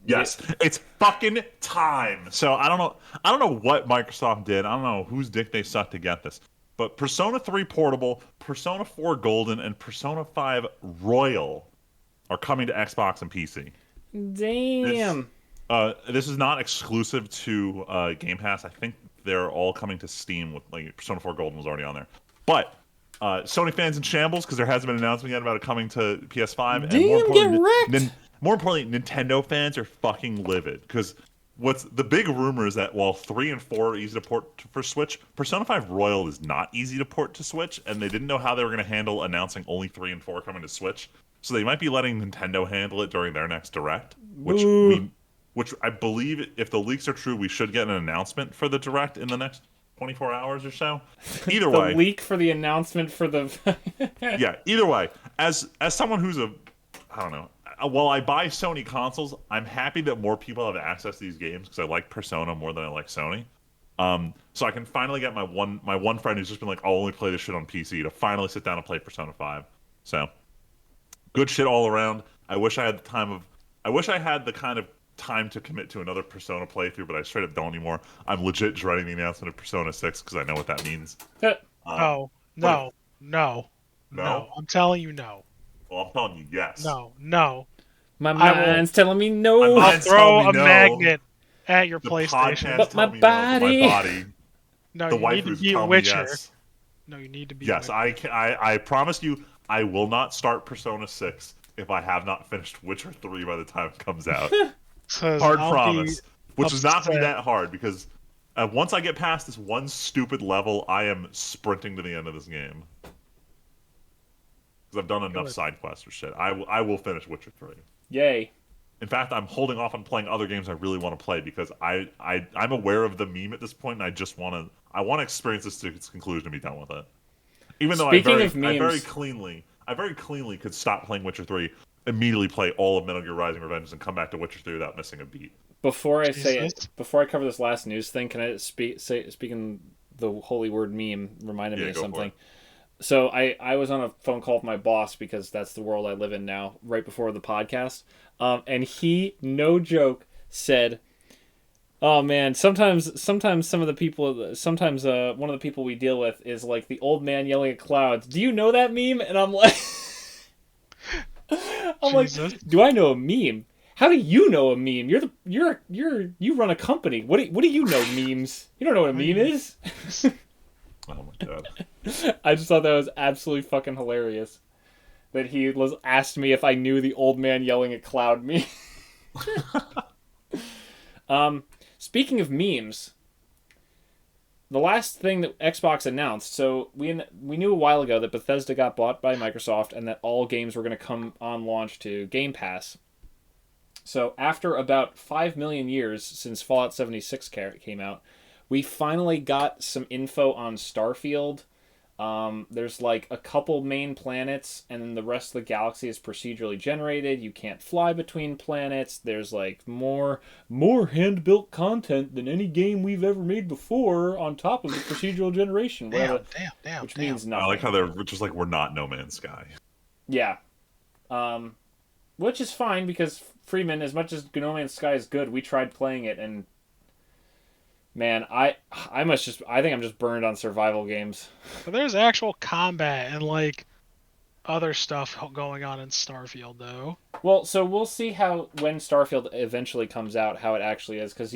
Yes, it's fucking time. So I don't know what Microsoft did. I don't know whose dick they sucked to get this. But Persona 3 Portable, Persona 4 Golden, and Persona 5 Royal are coming to Xbox and PC. Damn. This is not exclusive to Game Pass. I think they're all coming to Steam. With like Persona 4 Golden was already on there. But Sony fans in shambles because there hasn't been an announcement yet about it coming to PS5. Damn, get wrecked. More importantly, Nintendo fans are fucking livid because what's the big rumor is that while 3 and 4 are easy to port for Switch, Persona 5 Royal is not easy to port to Switch, and they didn't know how they were going to handle announcing only 3 and 4 coming to Switch. So they might be letting Nintendo handle it during their next Direct, which I believe, if the leaks are true, we should get an announcement for the Direct in the next 24 hours or so. Either The way, leak for the announcement for the. yeah. Either way, as someone who's I don't know. While I buy Sony consoles, I'm happy that more people have access to these games because I like Persona more than I like Sony. So I can finally get my one friend who's just been like, I'll only play this shit on PC to finally sit down and play Persona 5. So good shit all around. I wish I had the time of I wish I had the kind of time to commit to another Persona playthrough, but I straight up don't anymore. I'm legit dreading the announcement of Persona 6 because I know what that means. No, but- no, no, No? no. I'm telling you no. Well, I'm telling you yes. No, no. My I will- mind's telling me no. My I'll mind's throw telling a me no. magnet at your The PlayStation. podcast But my telling me no, but my body- body. No, The you need to waifus beat tell me Witcher. yes. No, you need to beat Yes, Witcher. I promise you, I will not start Persona 6 if I have not finished Witcher 3 by the time it comes out. 'Cause Hard I'll be promise. Which is not going to be upset. that hard because once I get past this one stupid level, I am sprinting to the end of this game. Because I've done enough Good. side quests or shit. I will finish Witcher 3. Yay. In fact, I'm holding off on playing other games I really want to play because I'm aware of the meme at this point, and I just want to experience this to its conclusion and be done with it. Even though Speaking I of memes- very cleanly could stop playing Witcher 3, immediately play all of Metal Gear Rising: Revenge, and come back to Witcher 3 without missing a beat. Before I say Jesus. it, before I cover this last news thing, can I speaking the holy word meme reminded me Yeah, of go for something. it. So I was on a phone call with my boss because that's the world I live in now, right before the podcast. And he, no joke, said, "Oh man, sometimes some of the people, one of the people we deal with is like the old man yelling at clouds. Do you know that meme?" And I'm like, Jesus. do I know a meme? How do you know a meme? You run a company. What do you know memes? You don't know what a meme is? Oh my god. I just thought that was absolutely fucking hilarious. That he was asked me if I knew the old man yelling at cloud meme. Speaking of memes, the last thing that Xbox announced, so we knew a while ago that Bethesda got bought by Microsoft and that all games were going to come on launch to Game Pass. So after about 5 million years since Fallout 76 came out, we finally got some info on Starfield. There's like a couple main planets, and then the rest of the galaxy is procedurally generated. You can't fly between planets. There's like more hand-built content than any game we've ever made before, on top of the procedural generation. Whatever, Damn. which means I nothing. like how they're just like, we're not No Man's Sky. Yeah. Which is fine because Freeman, as much as No Man's Sky is good, we tried playing it and man, I think I'm just burned on survival games. But there's actual combat and like other stuff going on in Starfield though. Well, so we'll see when Starfield eventually comes out, how it actually is, because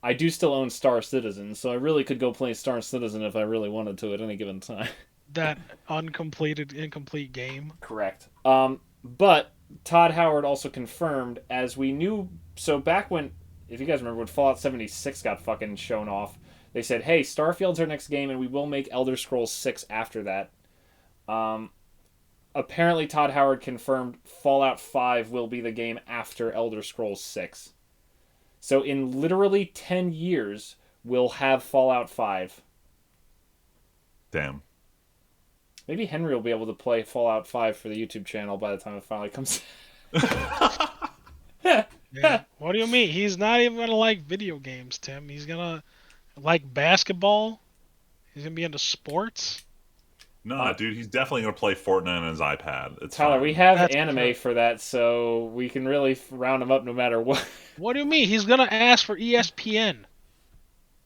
I do still own Star Citizen, so I really could go play Star Citizen if I really wanted to at any given time. That incomplete game. Correct. But Todd Howard also confirmed, as we knew, so back when, if you guys remember, when Fallout 76 got fucking shown off, they said, hey, Starfield's our next game, and we will make Elder Scrolls 6 after that. Apparently, Todd Howard confirmed Fallout 5 will be the game after Elder Scrolls 6. So in literally 10 years, we'll have Fallout 5. Damn. Maybe Henry will be able to play Fallout 5 for the YouTube channel by the time it finally comes. Yeah. What do you mean? He's not even gonna like video games, Tim. He's gonna like basketball. He's gonna be into sports. No, dude, he's definitely gonna play Fortnite on his iPad. It's Tyler, fine. we have That's anime true. for that, so we can really round him up no matter what. What do you mean? He's gonna ask for ESPN.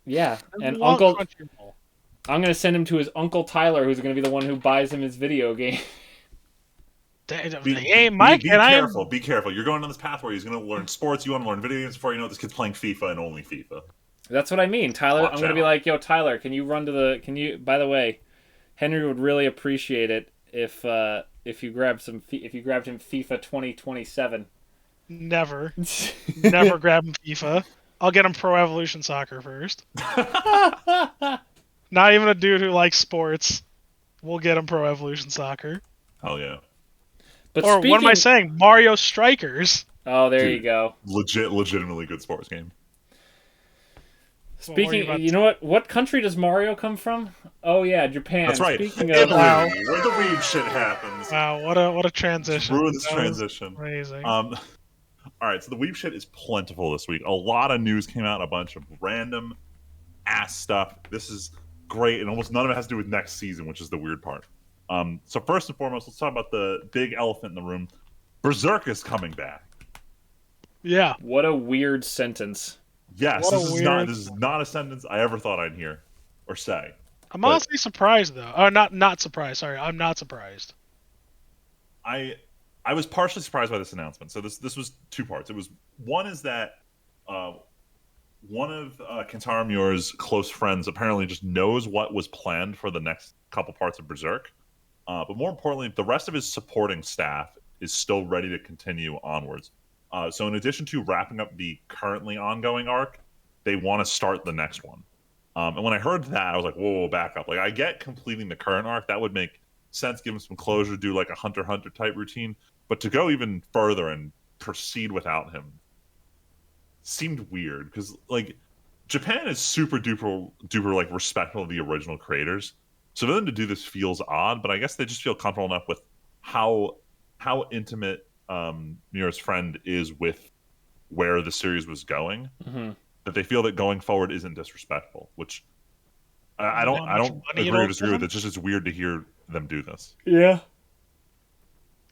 Yeah, and Doesn't want Uncle, Crunchyroll. I'm gonna send him to his Uncle Tyler, who's gonna be the one who buys him his video game. Hey, Mike, be and careful. Be careful. You're going on this path where he's going to learn sports. You want to learn video games before you know it, this kid's playing FIFA and only FIFA. That's what I mean, Tyler. Watch I'm gonna be out. like, yo, Tyler, can you run to the? Can you? By the way, Henry would really appreciate it if you grabbed him FIFA 2027. Never grab him FIFA. I'll get him Pro Evolution Soccer first. Not even a dude who likes sports. We'll get him Pro Evolution Soccer. Hell yeah. But Or what am I saying? Mario Strikers. Oh, there Dude. you go. Legitimately good sports game. What were you Speaking, about you know what? What country does Mario come from? Oh yeah, Japan. That's right. Speaking Italy, of, Wow. where the weed shit happens. Wow, what a transition. Ruin this That was transition. Amazing. All right, so the weeb shit is plentiful this week. A lot of news came out, a bunch of random ass stuff. This is great, and almost none of it has to do with next season, which is the weird part. So first and foremost, let's talk about the big elephant in the room. Berserk is coming back. Yeah. What a weird sentence. Yes, What a weird. this is not a sentence I ever thought I'd hear or say. I'm But honestly surprised though. Or not surprised. Sorry, I'm not surprised. I I was partially surprised by this announcement. So this was two parts. It was one is that uh, one of Kentaro Miura's close friends apparently just knows what was planned for the next couple parts of Berserk. But more importantly, the rest of his supporting staff is still ready to continue onwards. So in addition to wrapping up the currently ongoing arc, they want to start the next one. And when I heard that, I was like, whoa, back up. Like, I get completing the current arc. That would make sense, give him some closure, do like a Hunter x Hunter type routine. But to go even further and proceed without him seemed weird because, like, Japan is super duper like respectful of the original creators. So for them to do this feels odd, but I guess they just feel comfortable enough with how intimate Miura's friend is with where the series was going Mm-hmm. that they feel that going forward isn't disrespectful. Which How I much don't money agree or it'll disagree with. give It's just it's weird to hear them do this. Yeah.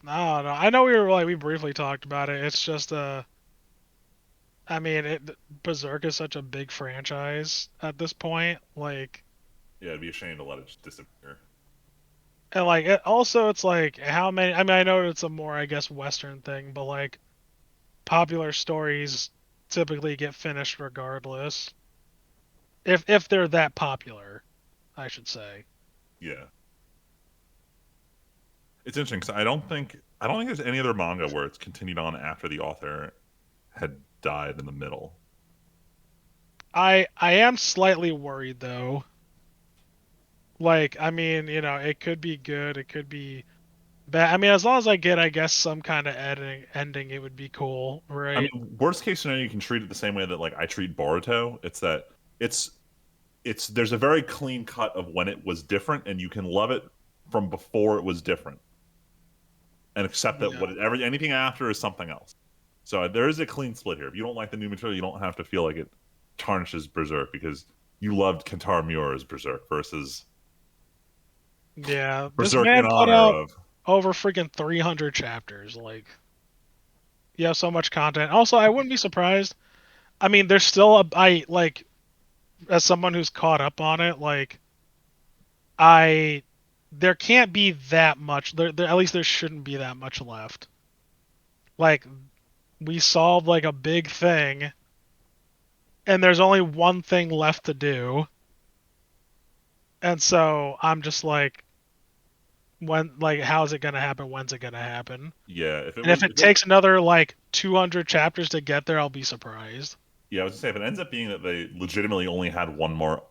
No, no. I know we briefly talked about it. It's just I mean, Berserk is such a big franchise at this point. Like, Yeah, it'd be a shame to let it just disappear. and like it's like how many? I mean, I know it's a more I guess Western thing, but like popular stories typically get finished regardless. If they're that popular, I should say. Yeah, it's interesting because I don't think there's any other manga where it's continued on after the author had died in the middle. I am slightly worried though. Like, I mean, it could be good, it could be bad. I mean, as long as I get, I guess, some kind of ending, it would be cool, I right? mean, worst case scenario, you can treat it the same way that like I treat Boruto. It's that it's there's a very clean cut of when it was different, and you can love it from before it was different, and accept that Yeah. anything after is something else. So there is a clean split here. If you don't like the new material, you don't have to feel like it tarnishes Berserk because you loved Kentaro Miura's Berserk versus Yeah, this Berserk in man put honor out of. over freaking 300 chapters. Like, you have so much content. Also, I wouldn't be surprised. I mean, there's still I like as someone who's caught up on it, like I there can't be that much. There at least there shouldn't be that much left. Like we solved like a big thing and there's only one thing left to do. And so I'm just like how's it going to happen? When's it going to happen? Yeah, if it And was, if it takes another like 200 chapters to get there, I'll be surprised. yeah, I was gonna say if it ends up being that they legitimately only had one more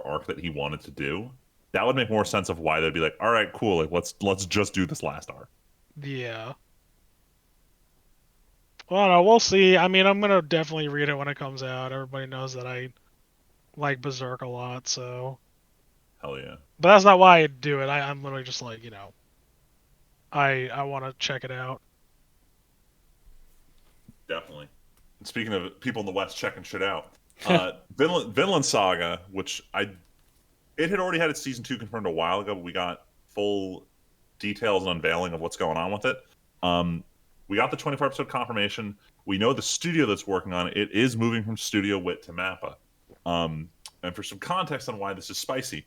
arc that he wanted to do, that would make more sense of why they'd be like, all right, cool, like let's just do this last arc. Yeah. Well, no, we'll see. I mean, I'm gonna definitely read it when it comes out. Everybody knows that I like Berserk a lot, so. Hell yeah, But that's not why I do it. I'm literally just like, I want to check it out. definitely. And speaking of people in the West checking shit out, Vinland Saga, which it had already had its season 2 confirmed a while ago, but we got full details and unveiling of what's going on with it. We got the 24 episode confirmation. We know the studio that's working on it. It is moving from Studio Wit to Mappa. And for some context on why this is spicy,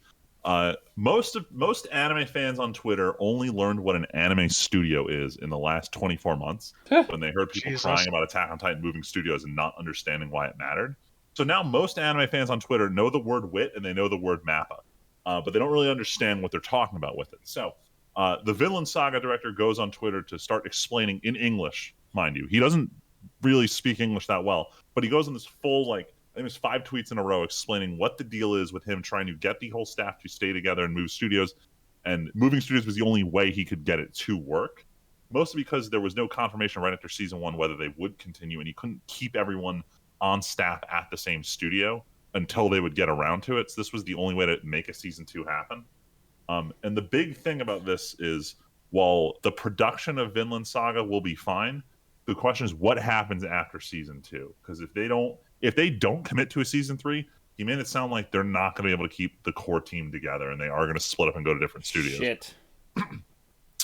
most anime fans on Twitter only learned what an anime studio is in the last 24 months when they heard people Jesus. crying about Attack on Titan moving studios and not understanding why it mattered. So now most anime fans on Twitter know the word wit and they know the word Mappa, but they don't really understand what they're talking about with it. So the Vinland Saga director goes on Twitter to start explaining in English, mind you. He doesn't really speak English that well, but he goes on this full, like, I think it was 5 tweets in a row explaining what the deal is with him trying to get the whole staff to stay together and move studios. And moving studios was the only way he could get it to work, mostly because there was no confirmation right after season 1 whether they would continue, and he couldn't keep everyone on staff at the same studio until they would get around to it. So this was the only way to make a season 2 happen. And the big thing about this is, while the production of Vinland Saga will be fine, the question is what happens after season 2. Because if they don't commit to a season 3, he made it sound like they're not going to be able to keep the core team together, and they are going to split up and go to different studios. Shit.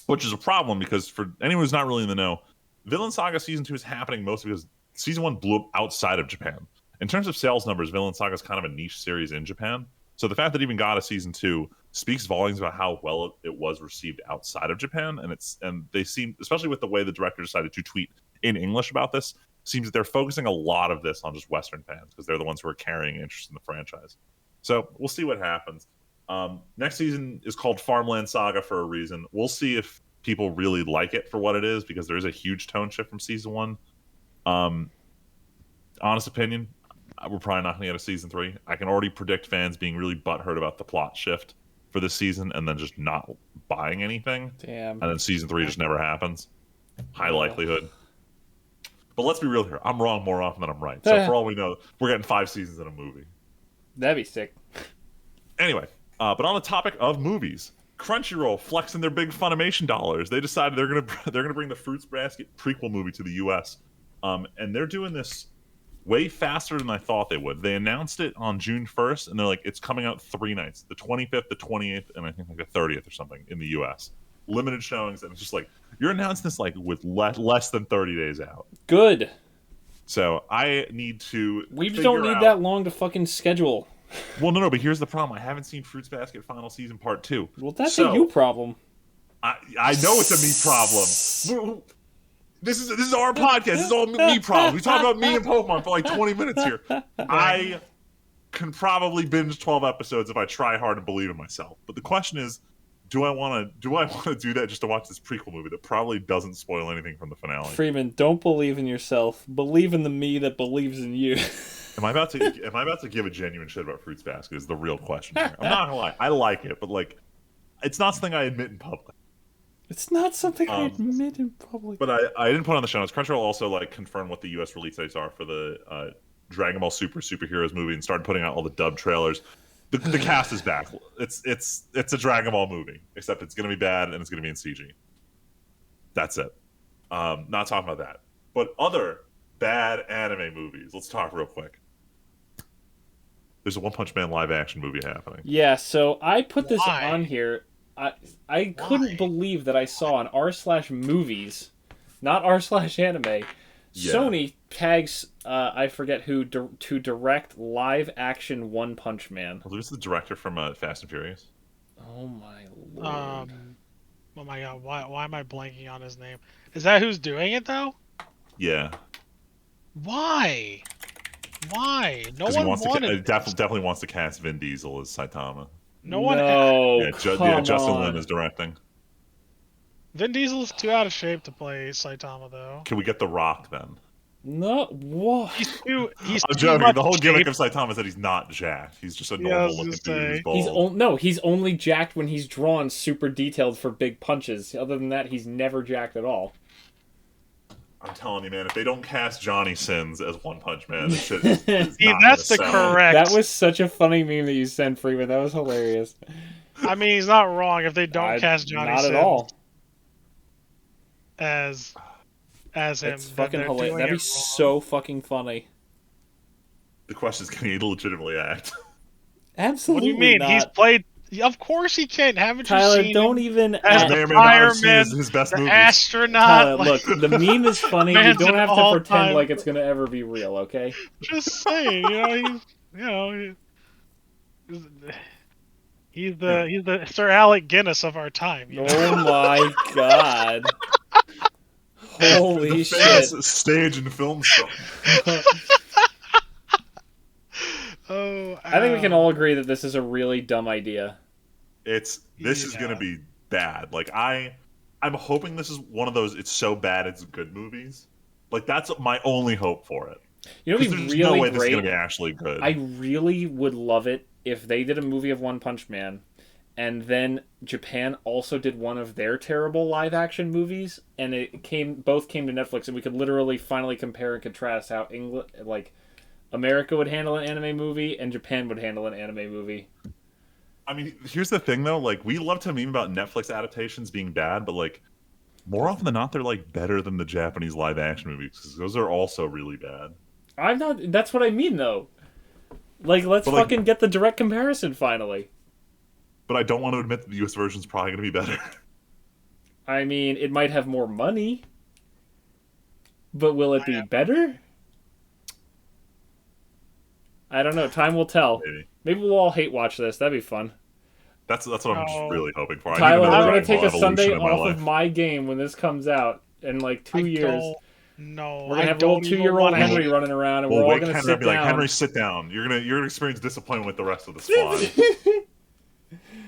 Which is a problem because for anyone who's not really in the know, Vinland Saga season 2 is happening mostly because season 1 blew up outside of Japan. In terms of sales numbers, Vinland Saga is kind of a niche series in Japan. So the fact that it even got a season 2 speaks volumes about how well it was received outside of Japan. And they seem, especially with the way the director decided to tweet in English about this, seems that they're focusing a lot of this on just Western fans because they're the ones who are carrying interest in the franchise. So we'll see what happens. Next season is called Farmland Saga for a reason. We'll see if people really like it for what it is, because there is a huge tone shift from season 1. Honest opinion, we're probably not going to get a season 3. I can already predict fans being really butthurt about the plot shift for this season and then just not buying anything. Damn. And then season 3 just never happens. High likelihood. But let's be real here. I'm wrong more often than I'm right. So for all we know, we're getting 5 seasons in a movie. That'd be sick. Anyway, but on the topic of movies, Crunchyroll flexing their big Funimation dollars. They decided they're gonna bring the Fruits Basket prequel movie to the U.S. And they're doing this way faster than I thought they would. They announced it on June 1st, and they're like, it's coming out 3 nights, the 25th, the 28th, and I think like the 30th or something in the U.S. Limited showings, and it's just like, you're announcing this like with less than 30 days out. Good. So I need to. We don't need that long to fucking schedule. Well, no, but here's the problem. I haven't seen Fruits Basket Final Season Part 2. Well, that's a you problem. I know it's a me problem. This is our podcast. This is all me problems. We talk about me and Pokemon for like 20 minutes here. I can probably binge 12 episodes if I try hard and believe in myself. But the question is, do I want to do that just to watch this prequel movie that probably doesn't spoil anything from the finale? Freeman, don't believe in yourself. Believe in the me that believes in you. Am I about to give a genuine shit about Fruits Basket is the real question here. I'm not gonna lie. I like it, but like, it's not something I admit in public. It's not something I admit in public. But I didn't put on the show notes. Crunchyroll also like confirmed what the U.S. release dates are for the Dragon Ball Superheroes movie and started putting out all the dub trailers. The cast is back. It's a Dragon Ball movie, except it's gonna be bad and it's gonna be in CG. That's it. Not talking about that. But other bad anime movies. Let's talk real quick. There's a One Punch Man live action movie happening. Yeah, so I put this on here. I couldn't believe that I on r/movies, not r/anime. Yeah. Sony tags I forget who to direct live action One Punch Man. Well, who's the director from Fast and Furious? Oh my lord! Oh my god! Why am I blanking on his name? Is that who's doing it though? Yeah. Why? No one wanted. He definitely wants to cast Vin Diesel as Saitama. No one. Justin Lin is directing. Vin Diesel's too out of shape to play Saitama, though. Can we get The Rock then? No, what? He's I'm joking. The whole gimmick of Saitama is that he's not jacked. He's just a normal looking dude. He's only jacked when he's drawn super detailed for big punches. Other than that, he's never jacked at all. I'm telling you, man, if they don't cast Johnny Sins as One Punch Man, this shit that's the correct. That was such a funny meme that you sent, Freeman. That was hilarious. I mean, he's not wrong if they don't cast Johnny Sins. Not at all. As him. It's fucking hilarious. That'd be so fucking funny. The question is, can he legitimately act? Absolutely. What do you mean? Not. He's played. Of course he can. Haven't Tyler, you seen don't him even as the fireman, his best the movies. astronaut? Tyler, look, the meme is funny. You don't have to pretend like it's gonna ever be real, okay? Just saying, he's the Sir Alec Guinness of our time. Oh my god! Holy shit! Stage and film stuff. I think we can all agree that this is a really dumb idea. This is gonna be bad. Like I'm hoping this is one of those it's so bad it's good movies. Like that's my only hope for it. You know, there's really no way great. This is gonna be actually good. I really would love it if they did a movie of One Punch Man, and then Japan also did one of their terrible live action movies, and both came to Netflix, and we could literally finally compare and contrast how America would handle an anime movie and Japan would handle an anime movie. I mean, here's the thing though, like we love to meme about Netflix adaptations being bad, but like more often than not they're like better than the Japanese live action movies because those are also really bad. That's what I mean though. Like let's fucking get the direct comparison finally. But I don't want to admit that the US version's probably going to be better. I mean, it might have more money. But will it be better? I don't know. Time will tell. Maybe we'll all hate watch this. That'd be fun. That's what I'm just really hoping for. Tyler, I need we're gonna Dragon take Ball a Sunday Evolution in my off life. of my game when this comes out in like 2 years. No, we're gonna have a little 2-year-old Henry running around, and we're all gonna sit down. Like, Henry, sit down. You're gonna experience disappointment with the rest of the squad.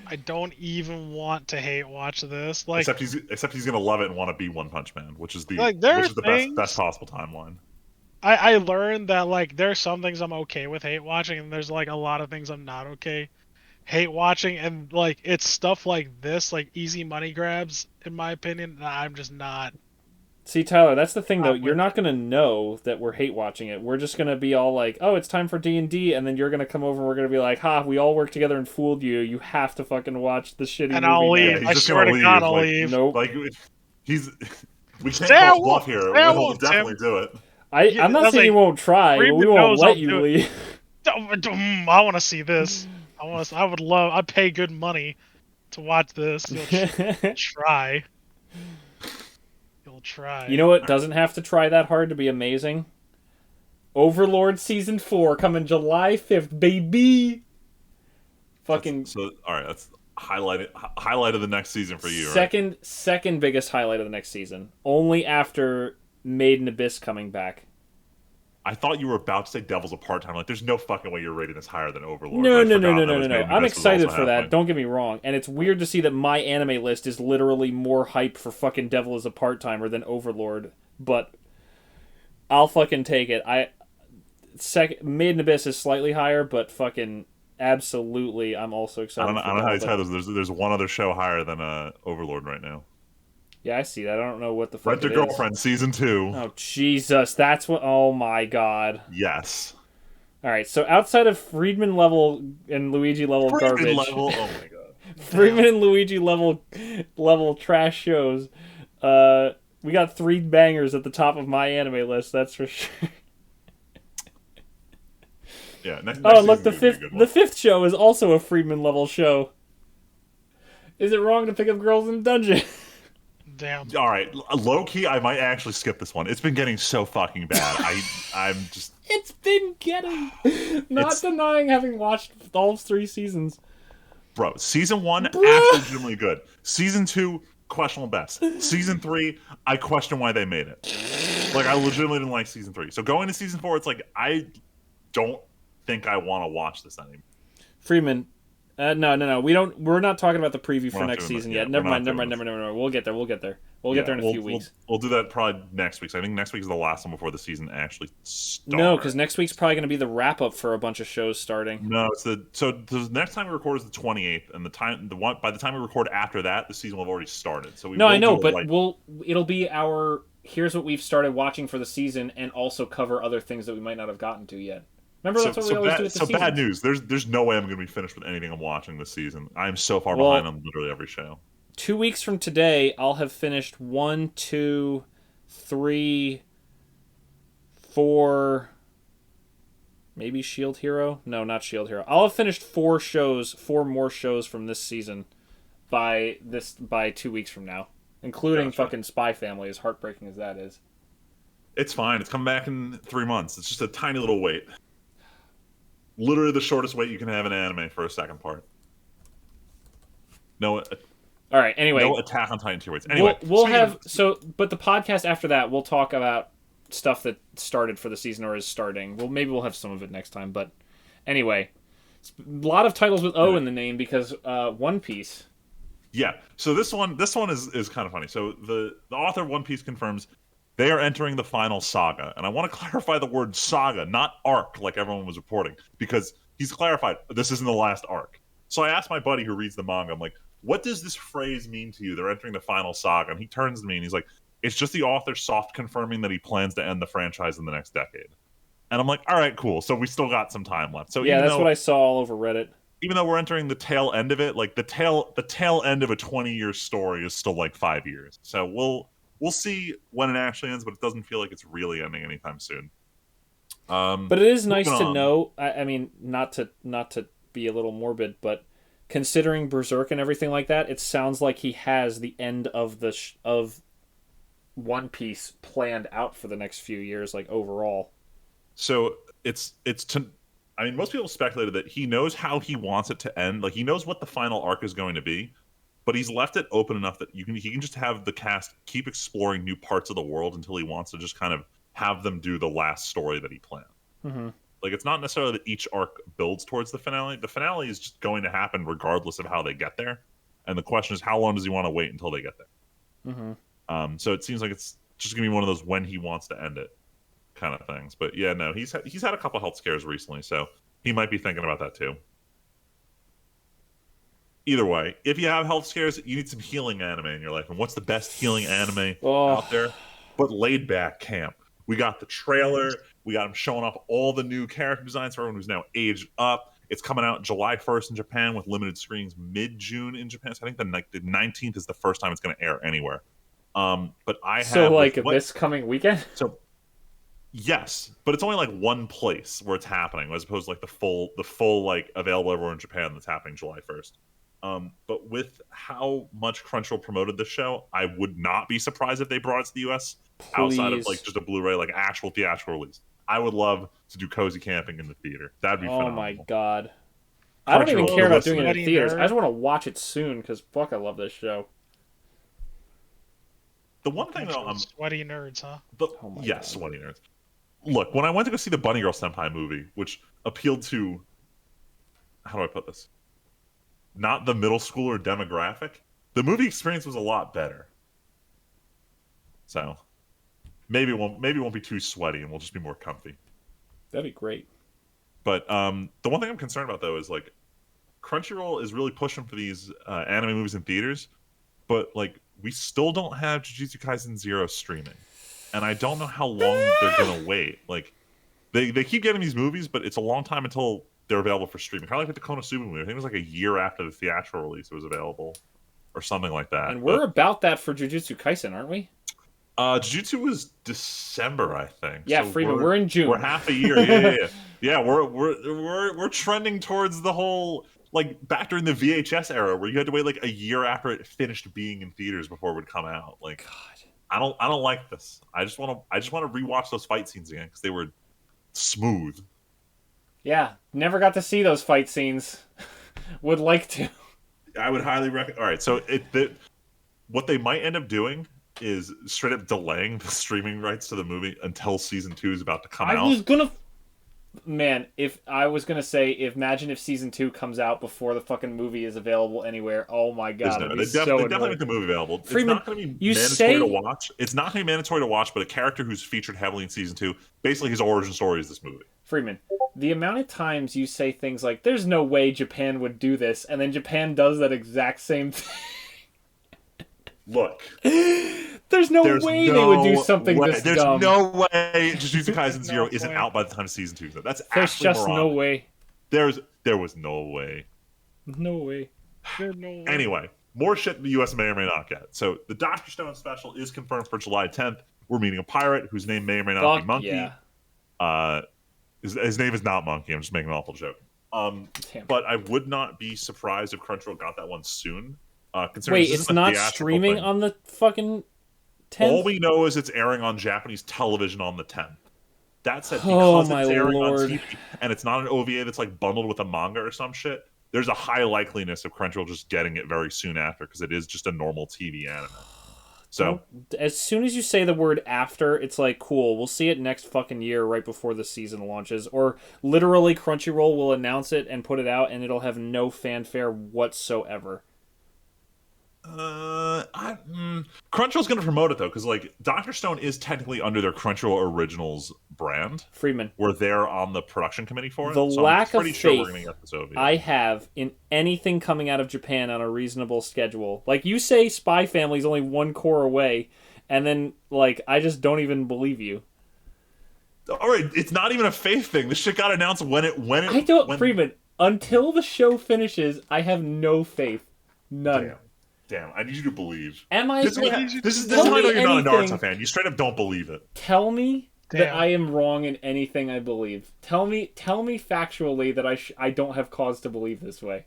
I don't even want to hate watch this. Like, except he's gonna love it and want to be One Punch Man, which is the best possible timeline. I learned that like there's some things I'm okay with hate watching, and there's like a lot of things I'm not okay hate watching, and like it's stuff like this, like easy money grabs, in my opinion. I'm just not. See, Tyler, that's the thing though. You're not gonna know that we're hate watching it. We're just gonna be all like, "Oh, it's time for D&D," and then you're gonna come over and we're gonna be like, "Ha, we all worked together and fooled you. You have to fucking watch the shitty movie." And I'll leave. Yeah, I swear to God, I'll leave. Nope. Like we can't call bluff here. We'll definitely do it. I'm not saying you won't try, but we won't let you leave. I want to see this. I'd pay good money to watch this. You'll try. You'll try. You know what doesn't have to try that hard to be amazing? Overlord Season 4 coming July 5th, baby! Fucking... So, alright, that's highlight of the next season for you, right? Second biggest highlight of the next season. Only after Made in Abyss coming back. I thought you were about to say Devil's a part-time. Like, there's no fucking way you're rating this higher than Overlord. No. I'm excited for that. Don't get me wrong. And it's weird to see that my anime list is literally more hype for fucking Devil as a part-timer than Overlord. But I'll fucking take it. Made in Abyss is slightly higher, but fucking absolutely, I'm also excited. I don't know how to tell this. There's one other show higher than Overlord right now. Yeah, I see that. I don't know what the fuck Rent a Girlfriend Season 2. Oh, Jesus. That's what... Oh, my God. Yes. All right, so outside of Friedman level and Luigi level garbage... level? Oh, my God. Friedman and Luigi level trash shows, we got 3 bangers at the top of my anime list, that's for sure. Yeah, next look, the fifth show is also a Friedman level show. Is it wrong to pick up Girls in Dungeon? Damn. All right, low key, I might actually skip this one. It's been getting so fucking bad. I'm just. It's been getting. Not denying having watched all 3 seasons. Bro, season 1 absolutely good. Season 2 questionable best. Season 3 I question why they made it. Like I legitimately didn't like season 3. So going to season 4, it's like I don't think I want to watch this anymore. Freeman. No. We're not talking about the preview for next season yet. Never mind. We'll get there. We'll get there in a few weeks. We'll do that probably next week. So I think next week is the last one before the season actually starts. No, because next week's probably going to be the wrap up for a bunch of shows starting. No, it's the next time we record is the 28th, and by the time we record after that, the season will have already started. So I know, but it'll be our here's what we've started watching for the season, and also cover other things that we might not have gotten to yet. Remember, that's what we always do with the season. So bad news. There's no way I'm going to be finished with anything I'm watching this season. I'm so far behind on literally every show. 2 weeks from today, I'll have finished 1, 2, 3, 4... Maybe Shield Hero? No, not Shield Hero. I'll have finished 4 more shows from this season by 2 weeks from now. Including fucking Spy Family, as heartbreaking as that is. It's fine. It's coming back in 3 months. It's just a tiny little wait. Literally the shortest wait you can have in anime for a second part. No. All right. Anyway, no Attack on Titan tier waits. Anyway, we'll have but the podcast after that, we'll talk about stuff that started for the season or is starting. Well, maybe we'll have some of it next time. But anyway, a lot of titles with O in the name because One Piece. Yeah. So this one is kind of funny. So the author of One Piece confirms they are entering the final saga. And I want to clarify the word saga, not arc, like everyone was reporting, because he's clarified this isn't the last arc. So I asked my buddy who reads the manga, I'm like, what does this phrase mean to you? They're entering the final saga. And he turns to me and he's like, it's just the author soft confirming that he plans to end the franchise in the next decade. And I'm like, all right, cool. So we still got some time left. So yeah, that's what I saw all over Reddit. Even though we're entering the tail end of it, like the tail end of a 20-year story is still like 5 years. So we'll see when it actually ends, but it doesn't feel like it's really ending anytime soon. But it is nice to know. I mean, not to be a little morbid, but considering Berserk and everything like that, it sounds like he has the end of of One Piece planned out for the next few years, like overall. So it's I mean, most people speculated that he knows how he wants it to end. Like, he knows what the final arc is going to be, but he's left it open enough that he can just have the cast keep exploring new parts of the world until he wants to just kind of have them do the last story that he planned. Mm-hmm. Like, it's not necessarily that each arc builds towards the finale. The finale is just going to happen regardless of how they get there. And the question is, how long does he want to wait until they get there? Mm-hmm. So it seems like it's just going to be one of those when he wants to end it kind of things. But yeah, no, he's had a couple health scares recently, so he might be thinking about that too. Either way, if you have health scares, you need some healing anime in your life. And what's the best healing anime out there? But Laid Back Camp. We got the trailer. We got him showing off all the new character designs for everyone who's now aged up. It's coming out July 1st in Japan with limited screenings mid-June in Japan. So I think the 19th is the first time it's going to air anywhere. But I have... So, like, this coming weekend? So, yes, but it's only like one place where it's happening, as opposed to like the full like available everywhere in Japan that's happening July 1st. But with how much Crunchyroll promoted this show, I would not be surprised if they brought it to the US outside of like just a Blu-ray, like actual theatrical release. I would love to do cozy camping in the theater. That'd be phenomenal. Oh my god. I don't even care about doing it in theaters. I just want to watch it soon because fuck, I love this show. The one thing though, sweaty nerds, huh? Yes, sweaty nerds. Look, when I went to go see the Bunny Girl Senpai movie, which appealed to, how do I put this? Not the middle schooler demographic. The movie experience was a lot better. So maybe it won't be too sweaty and we'll just be more comfy. That'd be great. But the one thing I'm concerned about though is like Crunchyroll is really pushing for these anime movies in theaters, but like we still don't have Jujutsu Kaisen 0 streaming. And I don't know how long they're gonna wait. Like they keep getting these movies, but it's a long time until they're available for streaming. Kind of like the Konosuba movie. I think it was like a year after the theatrical release it was available, or something like that. And we're about that for Jujutsu Kaisen, aren't we? Jujutsu was December, I think. Yeah, so Freeman, we're in June. We're half a year. Yeah. Yeah, we're trending towards the whole like back during the VHS era where you had to wait like a year after it finished being in theaters before it would come out. Like, God, I don't like this. I just want to rewatch those fight scenes again because they were smooth. Yeah, never got to see those fight scenes. Would like to. I would highly recommend. All right, so what they might end up doing is straight up delaying the streaming rights to the movie until season 2 is about to come out. Man, if I was gonna say, imagine if season 2 comes out before the fucking movie is available anywhere. Oh my god, they definitely make the movie available. Freeman, it's not going to be mandatory to watch. It's not going to be mandatory to watch, but a character who's featured heavily in season 2, basically his origin story is this movie. Freeman, the amount of times you say things like, "There's no way Japan would do this," and then Japan does that exact same thing. Look. There's no way they would do something this dumb. There's no way Jujutsu Kaisen 0 isn't out by the time season 2 is out. That's There's just no way. There was no way. No way. Anyway, more shit the US may or may not get. So the Dr. Stone special is confirmed for July 10th. We're meeting a pirate whose name may or may not be Monkey. Yeah. His name is not Monkey. I'm just making an awful joke. But I would not be surprised if Crunchyroll got that one soon. Wait, it's not streaming on the fucking 10th? All we know is it's airing on Japanese television on the 10th. That said, because it's airing on TV and it's not an OVA that's like bundled with a manga or some shit, there's a high likeliness of Crunchyroll just getting it very soon after because it is just a normal TV anime. So as soon as you say the word after, it's like, cool, we'll see it next fucking year right before the season launches. Or literally Crunchyroll will announce it and put it out and it'll have no fanfare whatsoever. Crunchyroll's going to promote it though, because like Dr. Stone is technically under their Crunchyroll Originals brand. Freeman, where they're on the production committee for it. The lack of faith I have in anything coming out of Japan on a reasonable schedule. Like you say, Spy Family's only one core away, and then like I just don't even believe you. All right, it's not even a faith thing. This shit got announced Freeman. Until the show finishes, I have no faith. None. Damn, I need you to believe. This is how I know you're not a Naruto fan. You straight up don't believe it. Tell me that I am wrong in anything I believe. Tell me factually that I don't have cause to believe this way.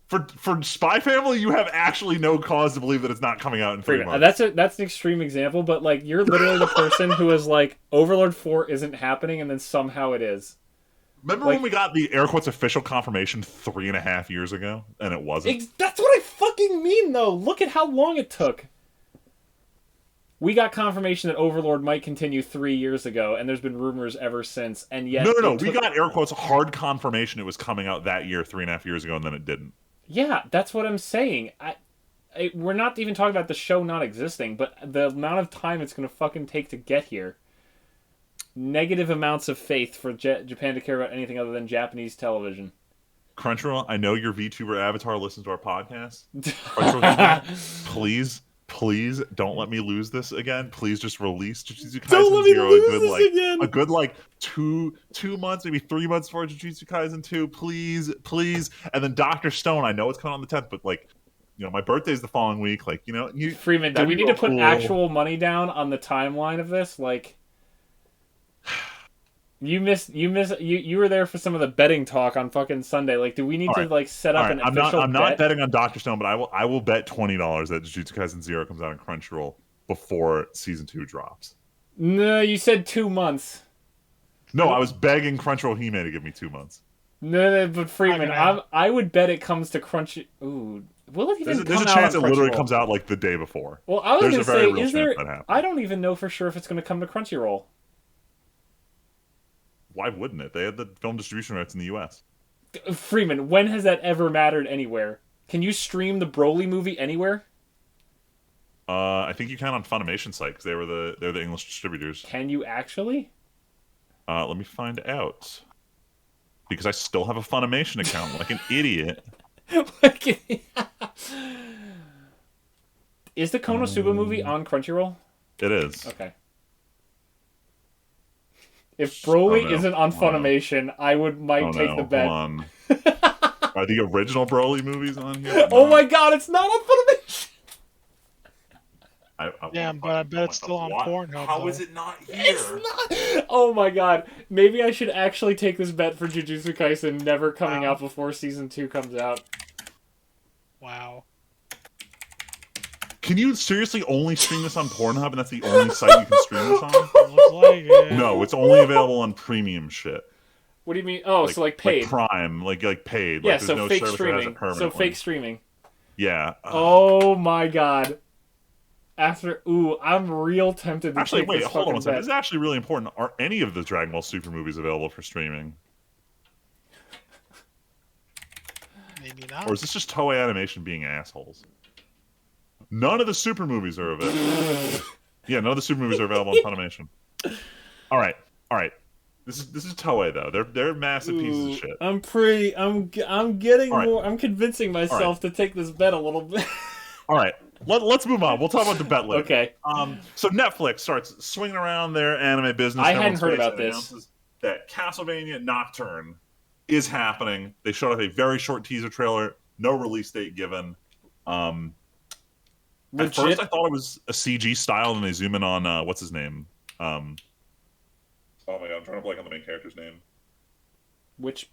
For Spy Family, you have actually no cause to believe that it's not coming out in 3 months. That's an extreme example, but like you're literally the person who is like Overlord 4 isn't happening, and then somehow it is. Remember Like, when we got the air quotes official confirmation 3.5 years ago, and it wasn't? that's what I fucking mean, though. Look at how long it took. We got confirmation that Overlord might continue 3 years ago, and there's been rumors ever since, and yet... No. We got air quotes hard confirmation it was coming out that year, 3.5 years ago, and then it didn't. Yeah, that's what I'm saying. We're not even talking about the show not existing, but the amount of time it's going to fucking take to get here. Negative amounts of faith for Japan to care about anything other than Japanese television. Crunchyroll, I know your VTuber avatar listens to our podcast. Crunchyroll, please don't let me lose this again. Please just release Jujutsu Kaisen Don't let me 0 lose this again. A good like two months, maybe 3 months for Jujutsu Kaisen 2, please. And then Dr. Stone, I know it's coming on the 10th, but like, you know, my birthday's the following week. Like, you know, Freeman, do we need to put actual money down on the timeline of this? Like, you were there for some of the betting talk on fucking Sunday. Like, do we need to like set up an official I'm not bet? betting on Dr. Stone, but I will bet $20 that Jujutsu Kaisen 0 comes out on Crunchyroll before season 2 drops. No, you said 2 months. No, I was begging Crunchyroll Hime to give me 2 months. No, but Freeman, I would bet it comes to Crunchy. Ooh, will it even There's a chance it literally comes out like the day before. Well, I was going to say, is there? That I don't even know for sure if it's going to come to Crunchyroll. Why wouldn't it? They had the film distribution rights in the U.S. Freeman, when has that ever mattered anywhere? Can you stream the Broly movie anywhere? I think you can on Funimation site because they're the English distributors. Can you actually? Let me find out. Because I still have a Funimation account, like an idiot. Is the Konosuba movie on Crunchyroll? It is. Okay. If Broly isn't on Funimation, I might take the bet. Hold on. Are the original Broly movies on here? Oh my god, it's not on Funimation! But I bet it's still on Pornhub. How is it not here? It's not! Oh my god. Maybe I should actually take this bet for Jujutsu Kaisen never coming out before Season 2 comes out. Wow. Can you seriously only stream this on Pornhub and that's the only site you can stream this on? Looks like it. No, it's only available on premium shit. What do you mean? Oh, so like paid. Like Prime, like paid. Yeah, like, so no fake service streaming. So fake streaming. Yeah. Oh my god. I'm real tempted to actually, take wait, this hold on fucking a second. bet. This is actually really important. Are any of the Dragon Ball Super movies available for streaming? Maybe not. Or is this just Toei Animation being assholes? None of the Super movies are available. Yeah, none of the Super movies are available on Funimation. All right. This is Toei though. They're massive pieces of shit. I'm getting more. I'm convincing myself to take this bet a little bit. All right. Let's move on. We'll talk about the bet later. Okay. So Netflix starts swinging around their anime business. I hadn't heard about this. That Castlevania Nocturne is happening. They showed up a very short teaser trailer. No release date given. At first, I thought it was a CG style, and they zoom in on what's his name. Oh my god, I'm trying to blank on the main character's name. Which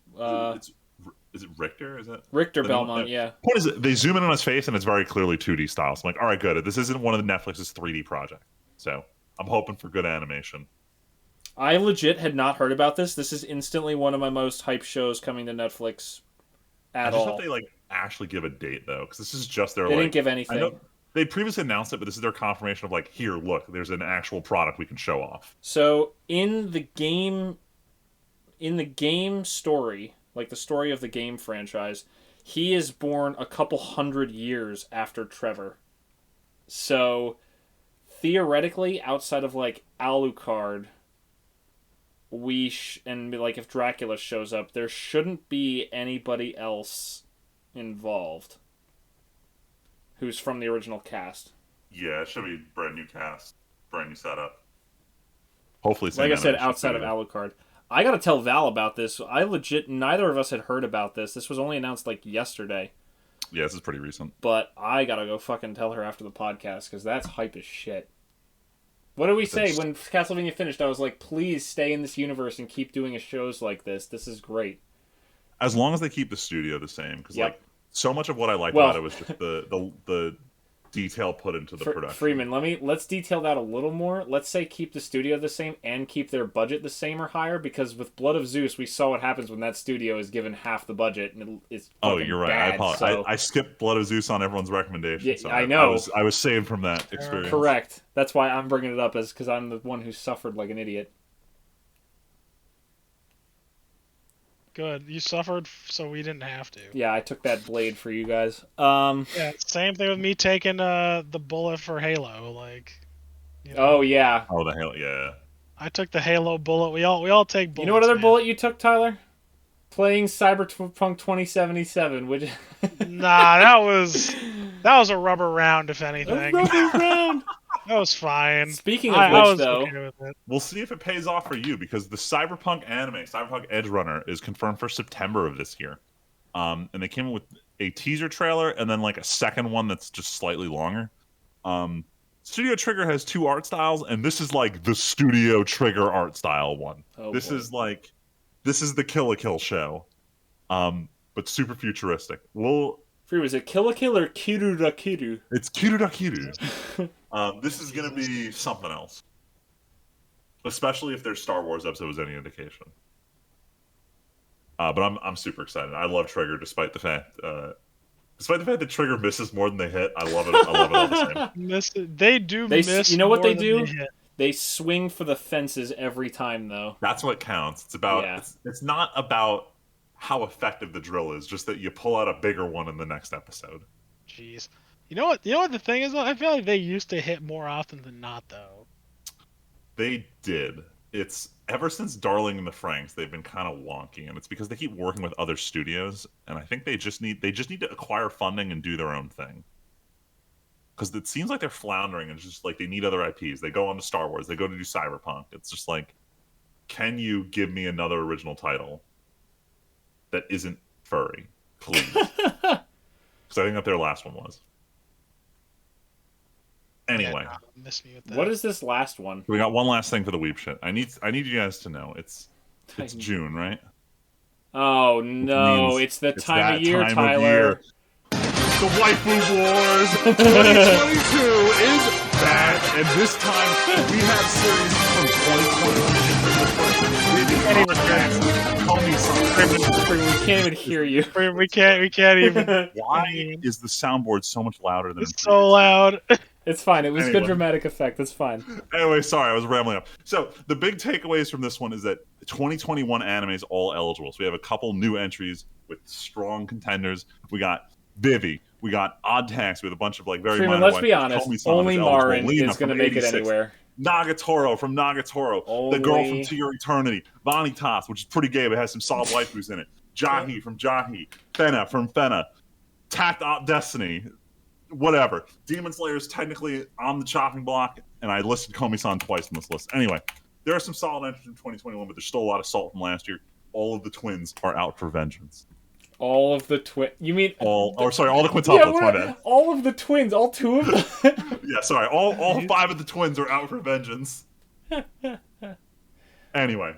is it Richter? Is it Richter Belmont? Yeah. What is it? They zoom in on his face, and it's very clearly 2D style. So I'm like, all right, good. This isn't one of the Netflix's 3D projects. So I'm hoping for good animation. I legit had not heard about this. This is instantly one of my most hyped shows coming to Netflix at all. I just hope they actually give a date though, because this is just their. They didn't give anything. I know they previously announced it, but this is their confirmation of here, look, there's an actual product we can show off. So in the game story, like the story of the game franchise, he is born a couple hundred years after Trevor. So theoretically, outside of Alucard, and if Dracula shows up, there shouldn't be anybody else involved who's from the original cast. Yeah, it should be brand new cast, brand new setup. Hopefully, like I said, outside of Alucard. I gotta tell Val about this. Neither of us had heard about this. This was only announced yesterday. Yeah, this is pretty recent. But I gotta go fucking tell her after the podcast, because that's hype as shit. What did we say when Castlevania finished? I was like, please stay in this universe and keep doing shows like this. This is great. As long as they keep the studio the same, because so much of what I liked about it was just the detail put into the production. Freeman, let's detail that a little more. Let's say keep the studio the same and keep their budget the same or higher, because with Blood of Zeus, we saw what happens when that studio is given half the budget and it's you're right. bad, I apologize. so... I skipped Blood of Zeus on everyone's recommendation. Yeah, so I know. I was saved from that experience. Correct. That's why I'm bringing it up, as because I'm the one who suffered like an idiot. Good. You suffered, so we didn't have to. Yeah, I took that blade for you guys. Yeah, same thing with me taking the bullet for Halo. Like. Oh yeah. Oh, the Halo. Yeah. I took the Halo bullet. We all take bullets. You know what other man. bullet you took, Tyler? Playing Cyberpunk 2077. Which... Nah, that was a rubber round, if anything. A rubber round. That was fine. Speaking of I which, was though, okay with it. We'll see if it pays off for you, because the Cyberpunk anime, Cyberpunk Edge Runner, is confirmed for September of this year. And they came in with a teaser trailer and then like a second one that's just slightly longer. Studio Trigger has 2 art styles, and this is like the Studio Trigger art style one. This is the Kill la Kill show, but super futuristic. Free, was it Kill la Kill or Kiru da Kiru? It's Kiru da Kiru. This is gonna be something else, especially if their Star Wars episode was any indication. But I'm super excited. I love Trigger, despite the fact that Trigger misses more than they hit. I love it. I love it all the same. They miss. You know what they more do? than they hit. They swing for the fences every time, though. That's what counts. It's about. It's not about how effective the drill is, just that you pull out a bigger one in the next episode. Jeez. You know what the thing is, though? I feel like they used to hit more often than not, though. They did. It's ever since Darling in the Franxx, they've been kind of wonky, and it's because they keep working with other studios, and I think they just need to acquire funding and do their own thing. Because it seems like they're floundering, and it's just like they need other IPs. They go on to Star Wars, they go to do Cyberpunk. It's just like, can you give me another original title that isn't furry, please? Because I think that their last one was. Anyway, Yeah, miss me with that. What is this last one? we got one last thing for the Weeb shit. I need you guys to know it's June, right? Oh no, it's the time of year, time Tyler. of year. The Waifu Wars 2022 is back, and this time we have series from 2020. Tell me something. We can't even hear you. We can't even. Why is the soundboard so much louder than? It's so loud. It's fine. It was Anyway. good dramatic effect. It's fine. Anyway, sorry, I was rambling up. So the big takeaways from this one is that 2021 anime is all eligible. So we have a couple new entries with strong contenders. We got Vivi. We got Odd Tax with a bunch of like very Freeman, minor let's be honest. Komi-san Only is eligible. Marin Lena is going to from make it 86. anywhere. Nagatoro from Nagatoro. The girl from To Your Eternity. Vanitas, which is pretty gay but has some solid waifus in it. Jahi from Jahi. Fena from Fena. Tact Op Destiny. Whatever. Demon Slayer is technically on the chopping block, and I listed Komi-san twice on this list. Anyway, there are some solid entries in 2021, but there's still a lot of salt from last year. All of the twins are out for vengeance. All of the You mean... all the quintuplets, my bad. All of the twins, all 2 of them? Yeah, sorry. All 5 of the twins are out for vengeance. Anyway,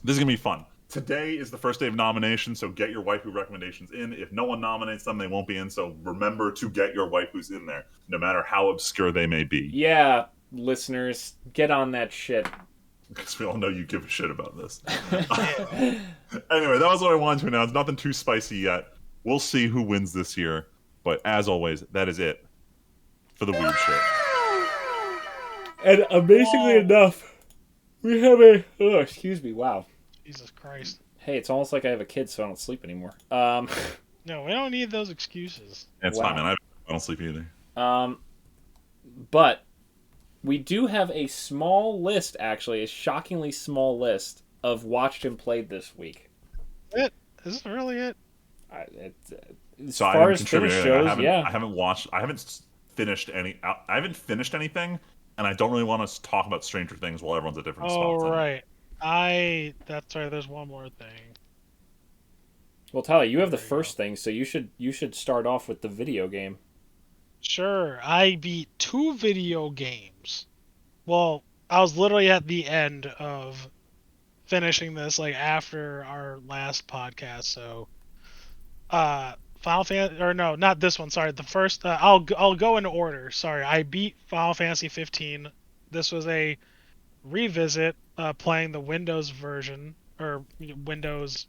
this is going to be fun. Today is the first day of nominations, so get your waifu recommendations in. If no one nominates them, they won't be in, so remember to get your waifus in there, no matter how obscure they may be. Yeah, listeners, get on that shit. Because we all know you give a shit about this. Anyway, that was what I wanted to announce. Nothing too spicy yet. We'll see who wins this year. But as always, that is it for the Weeb shit. And amazingly enough, we have a... Oh, excuse me, wow. Jesus Christ. Hey, it's almost like I have a kid, so I don't sleep anymore. No, we don't need those excuses. It's fine, man. I don't sleep either. But we do have a small list, actually, a shockingly small list of watched and played this week. Is this really it? As far as finished shows, I haven't finished anything, and I don't really want to talk about Stranger Things while everyone's at different spots. Oh, right. That's right, there's one more thing. Well, Tyler, you have the first thing, so you should start off with the video game. Sure, I beat 2 video games. Well, I was literally at the end of finishing this, like, after our last podcast, so... Final Fantasy, or no, not this one. Sorry, the first. I'll go in order. Sorry, I beat Final Fantasy 15. This was a revisit, playing the Windows version or Windows.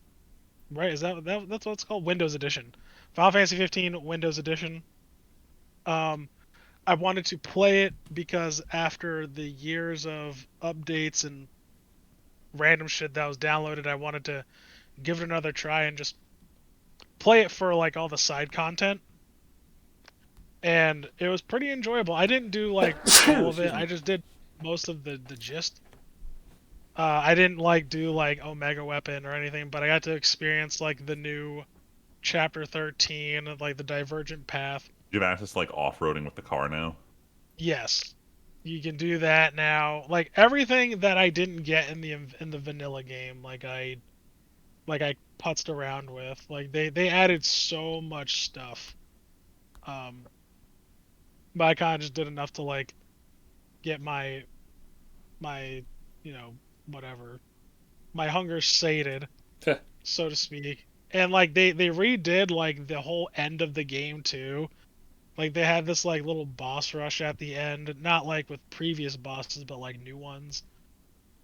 Right? Is that's what it's called? Windows Edition. Final Fantasy 15 Windows Edition. Um, I wanted to play it because after the years of updates and random shit that was downloaded, I wanted to give it another try and just play it for like all the side content. And it was pretty enjoyable. I didn't do like all of it. Excuse I me. just did most of the gist. I didn't like do like Omega Weapon or anything, but I got to experience like the new Chapter 13, like the Divergent Path. You have access to like off-roading with the car now. Yes, you can do that now. Like everything that I didn't get in the vanilla game, like I putzed around with. Like they added so much stuff. Um, but I kind of just did enough to like get my you know whatever my hunger sated, so to speak. And like they redid like the whole end of the game too. Like they had this like little boss rush at the end, not like with previous bosses, but like new ones.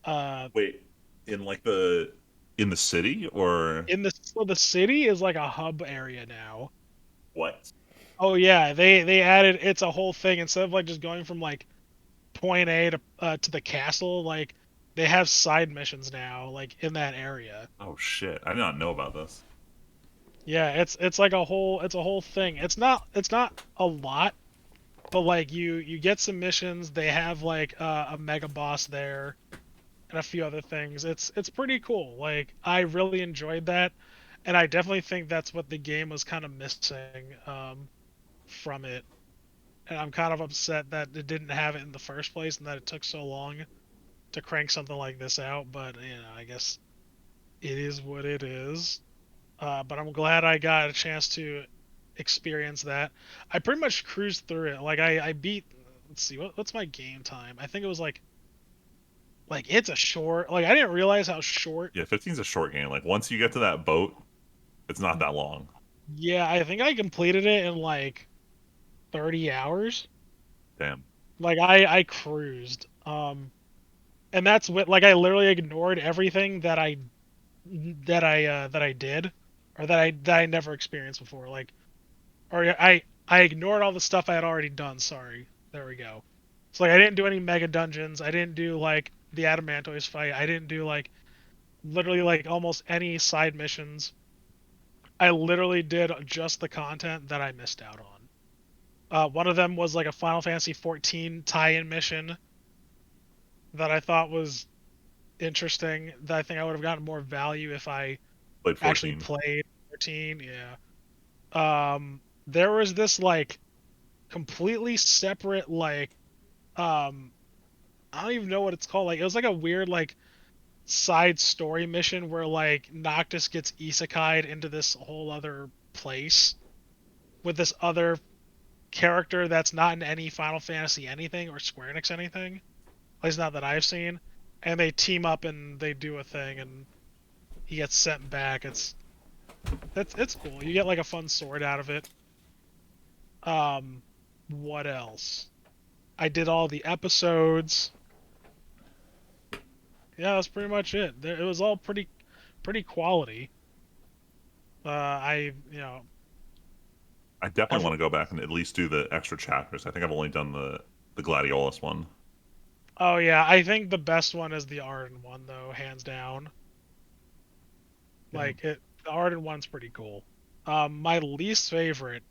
Uh, Wait, in like the city or the city is like a hub area now. what? Oh yeah, they added it's a whole thing instead of like just going from like point A to the castle. Like they have side missions now, like in that area. Oh shit, I did not know about this. Yeah, it's like it's a whole thing. It's not a lot, but like you get some missions. They have like a mega boss there and a few other things. It's pretty cool. Like I really enjoyed that, and I definitely think that's what the game was kind of missing from it. And I'm kind of upset that it didn't have it in the first place and that it took so long to crank something like this out. But I guess it is what it is. But I'm glad I got a chance to experience that. I pretty much cruised through it. Like I beat. Let's see, what's my game time? I think it was like it's a short. Like I didn't realize how short. Yeah, 15's a short game. Like once you get to that boat, it's not that long. Yeah, I think I completed it in like 30 hours. Damn. Like I cruised. And that's what like I literally ignored everything that I did or that I never experienced before. Like or I ignored all the stuff I had already done. Sorry. There we go. So like I didn't do any mega dungeons. I didn't do like the Adamantoise fight. I didn't do like literally like almost any side missions. I literally did just the content that I missed out on. One of them was like a Final Fantasy 14 tie-in mission that I thought was interesting. That I think I would have gotten more value if I Played actually 14. played 14. Yeah. There was this like completely separate like um I don't even know what it's called. Like it was like a weird like side story mission where like Noctis gets isekai'd into this whole other place with this other character that's not in any Final Fantasy anything or Square Enix anything. At least not that I've seen. And they team up and they do a thing and he gets sent back. It's cool. You get like a fun sword out of it. Um, what else? I did all the episodes. Yeah, that's pretty much it. It was all pretty quality. I I definitely every, want to go back and at least do the extra chapters. I think I've only done the Gladiolus one. oh yeah, I think the best one is the Arden one though, hands down. Yeah. The Arden one's pretty cool. My least favorite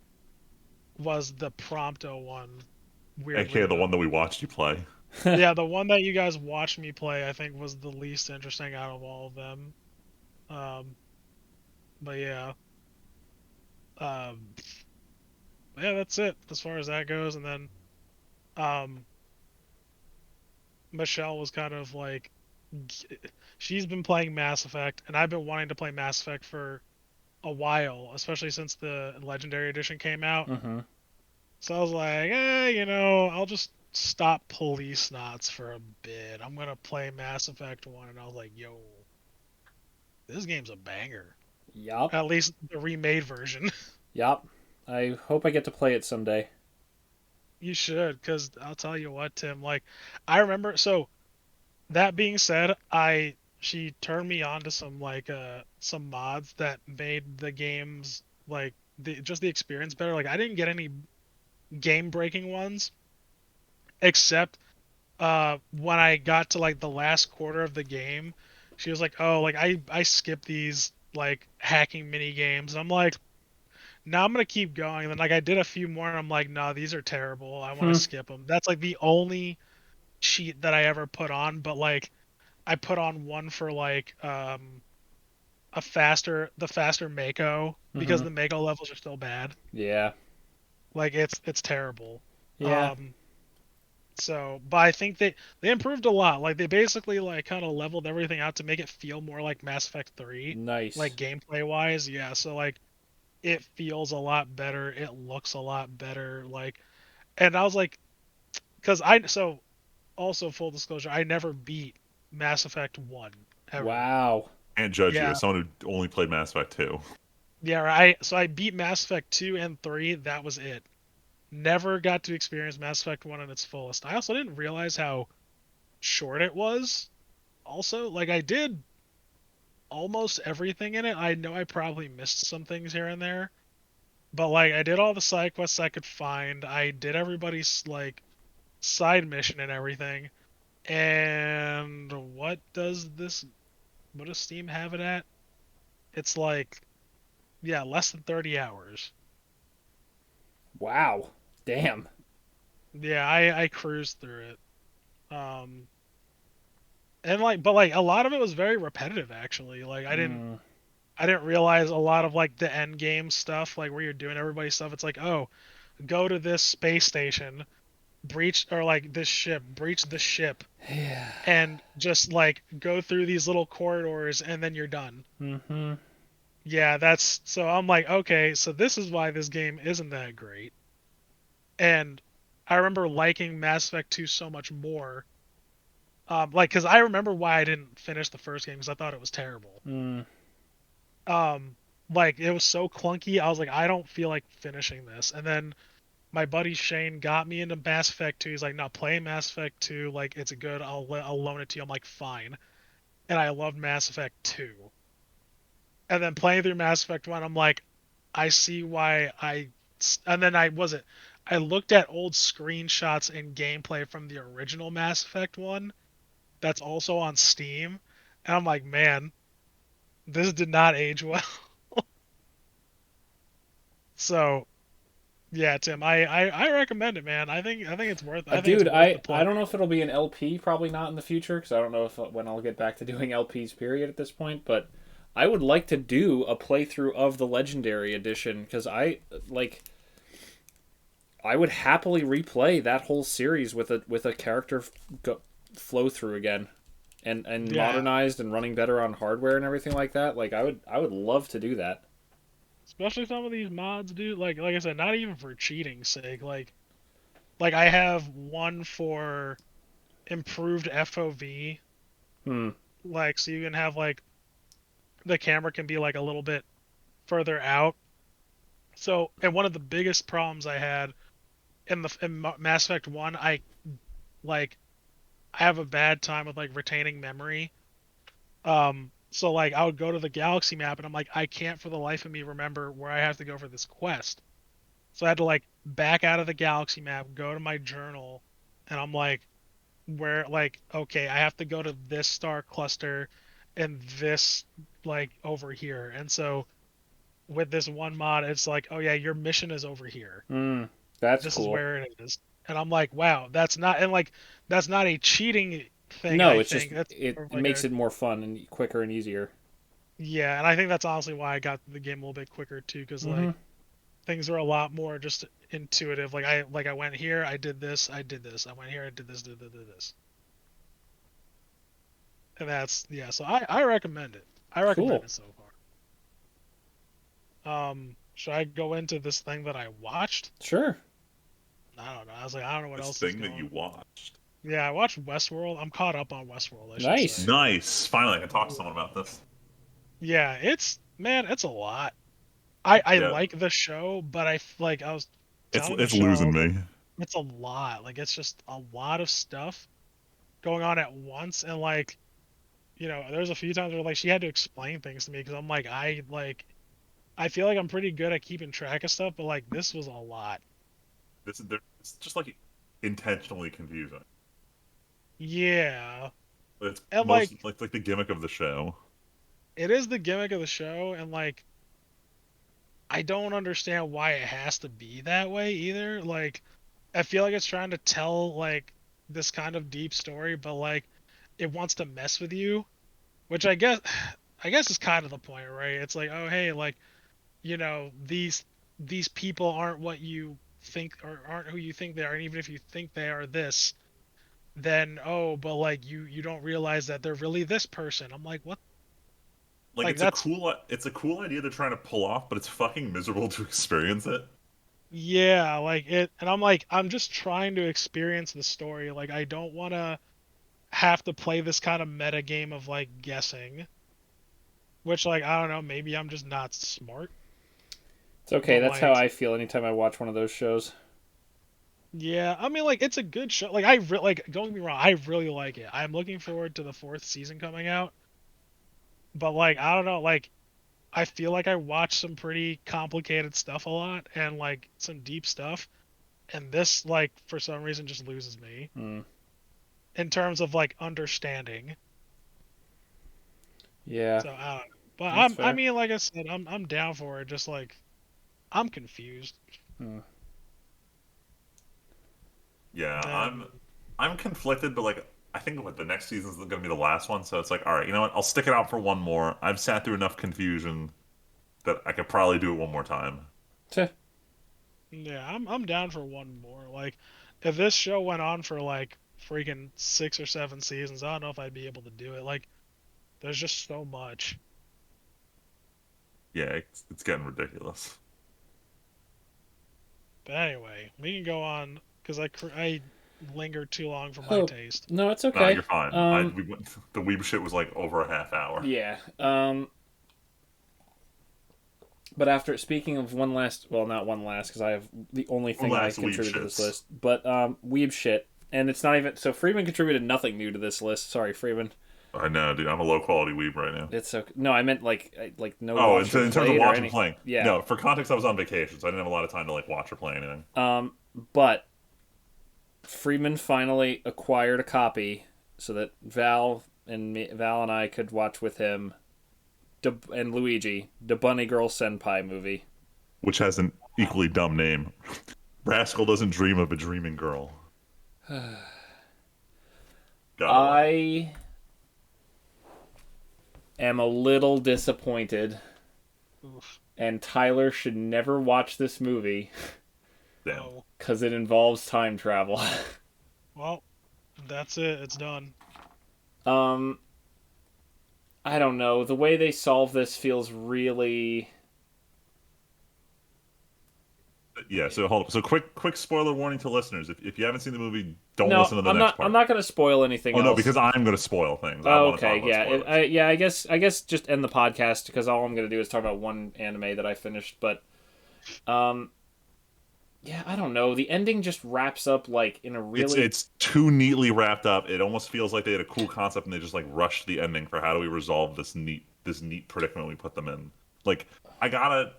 was the Prompto one, weirdly AKA the enough. one that we watched you play. Yeah, the one that you guys watched me play, I think was the least interesting out of all of them. Um, but yeah, um, yeah, that's it as far as that goes. And then um, Michelle was kind of like, she's been playing Mass Effect, and I've been wanting to play Mass Effect for a while, especially since the Legendary Edition came out. Mm-hmm. So I was like, I'll just stop Police Knots for a bit. I'm gonna play Mass Effect 1, and I was like, yo, this game's a banger. Yup. At least the remade version. Yup. I hope I get to play it someday. You should, because I'll tell you what, Tim. Like, I remember. So that being said, I she turned me on to some mods that made the games like the experience better. Like, I didn't get any game breaking ones, except when I got to like the last quarter of the game, she was like, "Oh, like I skipped these like hacking mini games." And I'm like, "No, I'm gonna keep going." And then like I did a few more, and I'm like, "No, these are terrible. I want to Hmm. skip them." That's like the only cheat that I ever put on, but like I put on one for like the faster Mako because Mm-hmm. the Mako levels are still bad. Yeah. Like it's terrible. Yeah. Um but I think they improved a lot. Like they basically like kind of leveled everything out to make it feel more like Mass Effect 3, Nice. like gameplay wise. Yeah, so like it feels a lot better, it looks a lot better like and I was like cuz I so also full disclosure, I never beat Mass Effect 1 ever. Wow. Can't judge you Yeah. as someone who only played Mass Effect 2. Yeah, right. So I beat Mass Effect 2 and 3, that was it. Never got to experience Mass Effect 1 in its fullest. I also didn't realize how short it was. Also, like I did almost everything in it. I know I probably missed some things here and there, but like I did all the side quests I could find. I did everybody's like side mission and everything. And what does Steam have it at? It's like yeah, less than 30 hours. Wow. Damn. Yeah, I cruised through it. And like but like a lot of it was very repetitive actually. Like Mm. I didn't realize a lot of like the end game stuff, like where you're doing everybody's stuff. It's like, oh, go to this space station, breach or like this ship, breach the ship, Yeah. and just like go through these little corridors and then you're done. Mm-hmm. Yeah, that's so I'm like, okay, so this is why this game isn't that great. And I remember liking Mass Effect 2 so much more. Like, cause I remember why I didn't finish the first game because I thought it was terrible. Mm. Um, like it was so clunky. I was like, I don't feel like finishing this. And then my buddy Shane got me into Mass Effect 2. He's like, no, play Mass Effect 2. Like, it's good. I'll loan it to you. I'm like, fine. And I loved Mass Effect 2. And then playing through Mass Effect 1, I'm like, I see why I. And then I looked at old screenshots and gameplay from the original Mass Effect 1 that's also on Steam. And I'm like, man, this did not age well. So yeah, Tim, I recommend it, man. I think it's Dude, worth the I play. don't know if it'll be an LP, probably not in the future, because I don't know if when I'll get back to doing LPs, period, at this point. But I would like to do a playthrough of the Legendary Edition, because like I would happily replay that whole series with a character flow through again, and Yeah, modernized and running better on hardware and everything like that. Like I would love to do that. especially some of these mods, dude. Like I said, not even for cheating's sake. Like I have one for improved FOV, Hmm. like so you can have like the camera can be like a little bit further out. So, and one of the biggest problems I had in Mass Effect 1, like I have a bad time with like retaining memory. So like I would go to the galaxy map and I'm like I can't for the life of me remember where I have to go for this quest. So I had to like back out of the galaxy map, go to my journal, and I'm like, where like okay, I have to go to this star cluster and this like over here. And so with this one mod, it's like, oh yeah, your mission is over here. Hmm. That's This is cool. where it is. And I'm like, wow, that's not a cheating thing, No, I it's just think. That's it, more of it like makes a it more fun and quicker and easier. yeah, and I think that's honestly why I got the game a little bit quicker too, because Mm-hmm. like things are a lot more just intuitive. Like I went here, I did this, I did this. I went here, I did this, did this. And that's yeah, so I recommend it. I recommend Cool. it so far. Should I go into this thing that I watched? Sure. I don't know. I was like, I don't know what This else is thing that you going. watched. Yeah, I watched Westworld. I'm caught up on Westworld, I should Nice. say. Nice. Finally, I can talk to someone about this. Yeah, it's man, it's a lot. I Yeah, like the show, but like I was telling it's Michelle, I losing was like, me. it's a lot. Like it's just a lot of stuff going on at once, and like there's a few times where like she had to explain things to me because I'm like I feel like I'm pretty good at keeping track of stuff, but like this was a lot. It's just like intentionally confusing. Yeah, It's and most like like the gimmick of the show. it is the gimmick of the show, and like I don't understand why it has to be that way either. Like I feel like it's trying to tell like this kind of deep story, but like it wants to mess with you, which I guess is kind of the point, right? It's like, oh hey, like these people aren't what you think or aren't who you think they are, and even if you think they are this, then oh, but like you don't realize that they're really this person. I'm like, what? Like Like that's it's a cool idea they're trying to pull off, but it's fucking miserable to experience it. yeah, like it, and I'm like, I'm just trying to experience the story. Like I don't want to have to play this kind of meta game of like guessing, which like I don't know, maybe I'm just not smart, It's okay. but That's how like I feel anytime I watch one of those shows. yeah, I mean like it's a good show. Like like don't get me wrong, I really like it. I'm looking forward to the fourth season coming out, but like I don't know, like I feel like I watch some pretty complicated stuff a lot and like some deep stuff, and this like for some reason just loses me Mm. in terms of like understanding. Yeah, So I don't know. But that's I fair. mean like I said, I'm down for it. Just like I'm confused. Mm. Yeah, Then I'm conflicted, but like I think what the next season's gonna be the last one, so it's like, all right, you know what? I'll stick it out for one more. I've sat through enough confusion that I could probably do it one more time. Tch. yeah, I'm down for one more. Like if this show went on for like freaking 6 or 7 seasons, I don't know if I'd be able to do it. Like there's just so much. Yeah, it's getting ridiculous. But anyway, we can go on because I lingered too long for my Oh taste. no, it's Nah, okay. you're fine. We went, the Weeb shit was like over a half hour. Yeah. But after speaking of one last, well, not one last, because I have the only thing I Relax, Weeb contributed to this shits. list. But Weeb shit, and it's not even so. Freeman contributed nothing new to this list. Sorry, Freeman. I know, dude. I'm a low quality Weeb right now. It's okay. No, I meant like no Oh, watched or in terms of played or watching any. playing. Yeah. No, for context, I was on vacation, so I didn't have a lot of time to like watch or play anything. But Freeman finally acquired a copy so that Val and I could watch with him, and Luigi, the Bunny Girl Senpai movie. Which has an equally dumb name. Rascal doesn't dream of a dreaming girl. Gotta love it. I am a little disappointed, Oof. and Tyler should never watch this movie Damn. Oh, because it involves time travel. well, that's it. It's done. um, I don't know. The way they solve this feels really. Yeah, so hold up. So quick spoiler warning to listeners. If you haven't seen the movie, don't No, listen to the I'm next not. I'm part. not going to spoil anything Oh no, else. because I'm gonna spoil things. I Oh, want to talk okay, about yeah, spoilers. yeah. I guess just end the podcast because all I'm gonna do is talk about one anime that I finished. But, yeah, I don't know. The ending just wraps up like in a really. It's too neatly wrapped up. It almost feels like they had a cool concept and they just like rushed the ending for how do we resolve this neat predicament we put them in. Like I gotta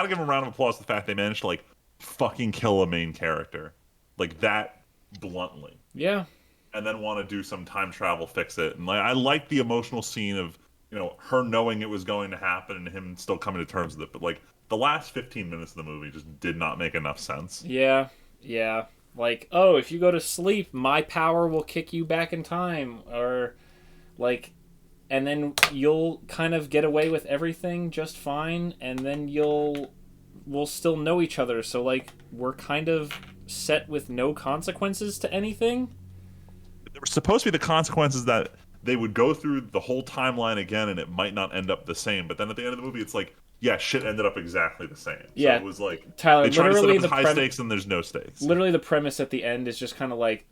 give them a round of applause for the fact they managed to like fucking kill a main character like that bluntly, Yeah, and then want to do some time travel fix it. And like I like the emotional scene of her knowing it was going to happen and him still coming to terms with it. But like the last 15 minutes of the movie just did not make enough sense. yeah, yeah. Like, oh, if you go to sleep, my power will kick you back in time, or like, and then you'll kind of get away with everything just fine, and then we'll still know each other. So like, we're kind of set with no consequences to anything. There were supposed to be the consequences that they would go through the whole timeline again and it might not end up the same. But then at the end of the movie, it's like, yeah, shit ended up exactly the same. So Yeah, it was like Tyler, they try to set literally up as high stakes and there's no stakes. literally the premise at the end is just kind of like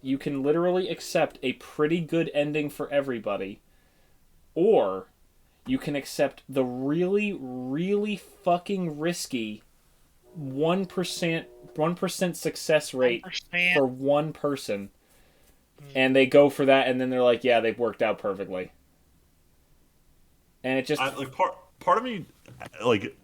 you can literally accept a pretty good ending for everybody, or you can accept the really, really fucking risky 1% success rate 1%. for one person, and they go for that, and then they're like, yeah, they've worked out perfectly. And it just Like part of me, like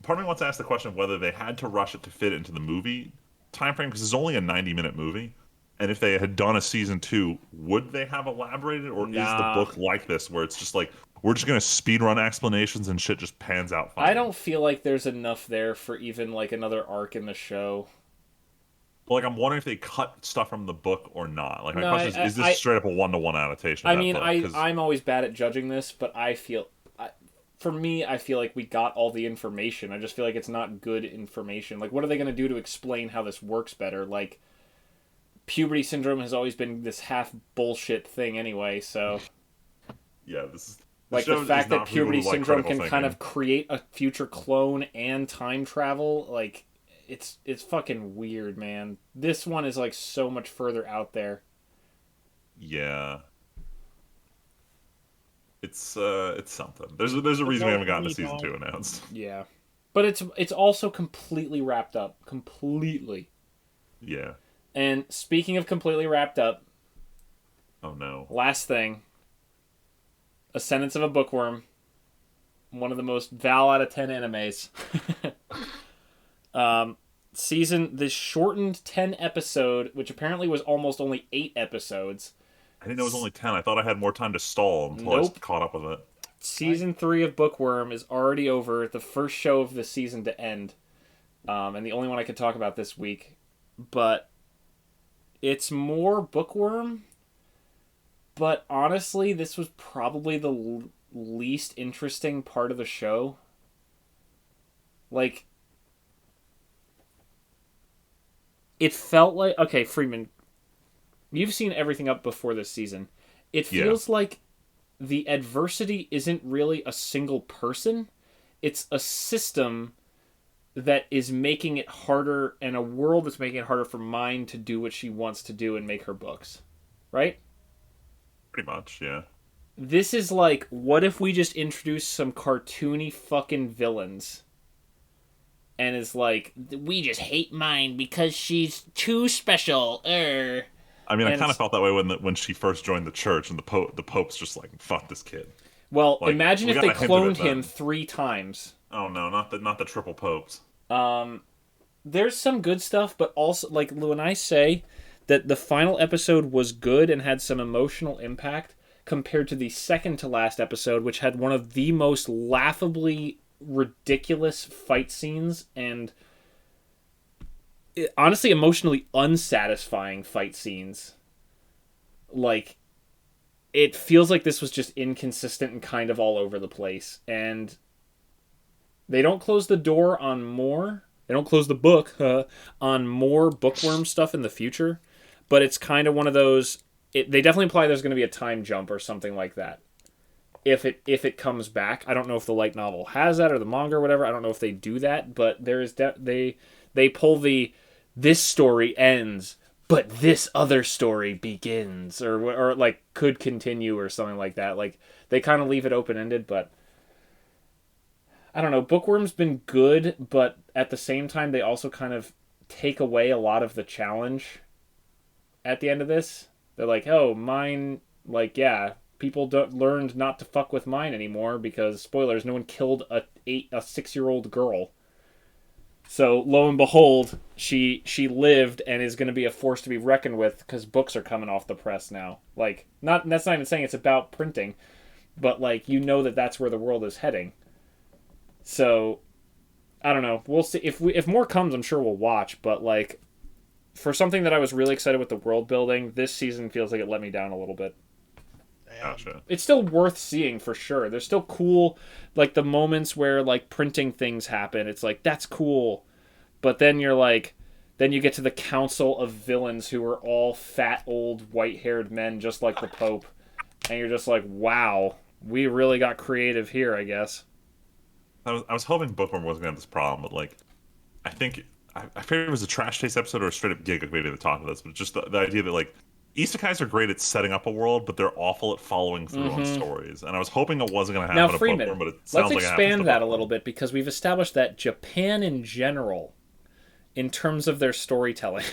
part of me wants to ask the question of whether they had to rush it to fit into the movie time frame because it's only a 90-minute movie. And if they had done a season 2, would they have elaborated, or is the nah. book like this where it's just like we're just gonna speed run explanations and shit just pans out I fine? don't feel like there's enough there for even like another arc in the show. But like I'm wondering if they cut stuff from the book or not. Like my No, question is this straight up a 1-to-1 adaptation of I that mean, book? Because I'm always bad at judging this, but for me, I feel like we got all the information. I just feel like it's not good information. Like, what are they going to do to explain how this works better? Like, puberty syndrome has always been this half bullshit thing anyway. So, yeah, this like show the is fact not that for people puberty who like syndrome critical can kind thinking. of create a future clone and time travel, like it's fucking weird, man. This one is like so much further out there. Yeah. It's something. There's a reason we haven't gotten a season 2 announced. Yeah, but it's also completely wrapped up, completely. Yeah. And speaking of completely wrapped up, Oh no. last thing, Ascendance of a Bookworm, one of the most Val out of 10 animes. This shortened 10 episode, which apparently was almost only 8 episodes. I didn't know it was only 10. I thought I had more time to stall until I Nope. caught up with it. Season 3 of Bookworm is already over, the first show of the season to end, and the only one I could talk about this week. But it's more Bookworm, but honestly, this was probably the least interesting part of the show. Like, it felt like, okay, Freeman, you've seen everything up before this season. It feels like the adversity isn't really a single person. It's a system that is making it harder, and a world that's making it harder for Mind to do what she wants to do and make her books. Right? Pretty much, yeah. This is like, what if we just introduce some cartoony fucking villains? And it's like, we just hate Mind because she's too special. I mean, I And kind of felt that way when she first joined the church, and the Pope's just like, "Fuck this kid." well, Like, imagine we if they kinda hinted at cloned that. him 3 times. Oh no, not the triple Popes. There's some good stuff, but also, like, when I say that the final episode was good and had some emotional impact compared to the second to last episode, which had one of the most laughably ridiculous fight scenes and honestly emotionally unsatisfying fight scenes. Like, it feels like this was just inconsistent and kind of all over the place. And they don't close the door on more. They don't close the book on more Bookworm stuff in the future. But it's kind of one of those. They definitely imply there's going to be a time jump or something like that. If it comes back, I don't know if the light novel has that or the manga or whatever. I don't know if they do that, but there is they pull the this story ends, but this other story begins, or like could continue or something like that. Like, they kind of leave it open ended, but I don't know. Bookworm's been good, but at the same time, they also kind of take away a lot of the challenge at the end of this. They're like, oh, mine, like, yeah, people learned not to fuck with mine anymore because, spoilers, no one killed a 6-year-old girl. So, lo and behold, she lived and is going to be a force to be reckoned with because books are coming off the press now. Like, that's not even saying it's about printing, but, like, you know that's where the world is heading. So, I don't know. We'll see. If more comes, I'm sure we'll watch. But, like, for something that I was really excited with the world building, this season feels like it let me down a little bit. Gotcha. It's still worth seeing for sure. There's still cool, like, the moments where, like, printing things happen. It's like, that's cool. But then you're like, then you get to the council of villains who are all fat, old, white-haired men just like the Pope. And you're just like, wow, we really got creative here, I guess. I was hoping Bookworm wasn't gonna have this problem, but like, I think I figured it was a Trash Taste episode or a straight up gig. Like, maybe to talk about this, but just the idea that like isekais are great at setting up a world, but they're awful at following through on Mm-hmm. stories. And I was hoping it wasn't going to Now, happen to Freeman, Bookworm, but it let's sounds like it happens to expand that a little Bookworm. bit because we've established that Japan in general, in terms of their storytelling,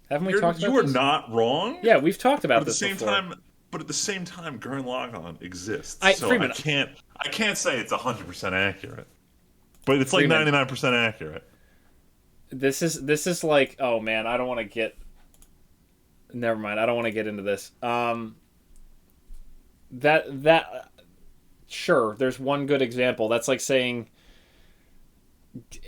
haven't we talked about You are this? not wrong. Yeah, we've talked But about at the this same before. time, Gurren Lagann exists, I so Freeman, I can't say it's 100% accurate, but it's like Freeman, 99% accurate. this is like, oh man, I don't want to get. Never mind, I don't want to get into this. That sure, there's one good example. That's like saying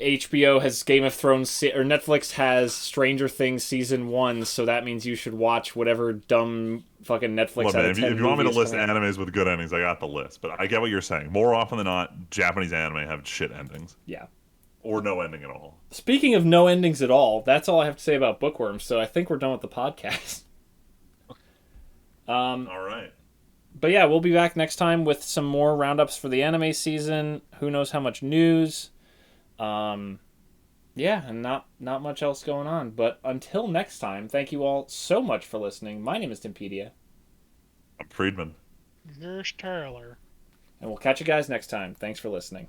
HBO has Game of Thrones or Netflix has Stranger Things season 1, so that means you should watch whatever dumb fucking Netflix Look, out man, of 10 if you want me to movies list coming out. animes with good endings, I got the list. But I get what you're saying. More often than not, Japanese anime have shit endings Yeah. or no ending at all. Speaking of no endings at all, that's all I have to say about Bookworms, so I think we're done with the podcast. All right. But yeah, we'll be back next time with some more roundups for the anime season. Who knows how much news. Yeah, and not much else going on. But until next time, thank you all so much for listening. My name is Timpedia, I'm Friedman. Nurse Taylor. and we'll catch you guys next time. Thanks for listening.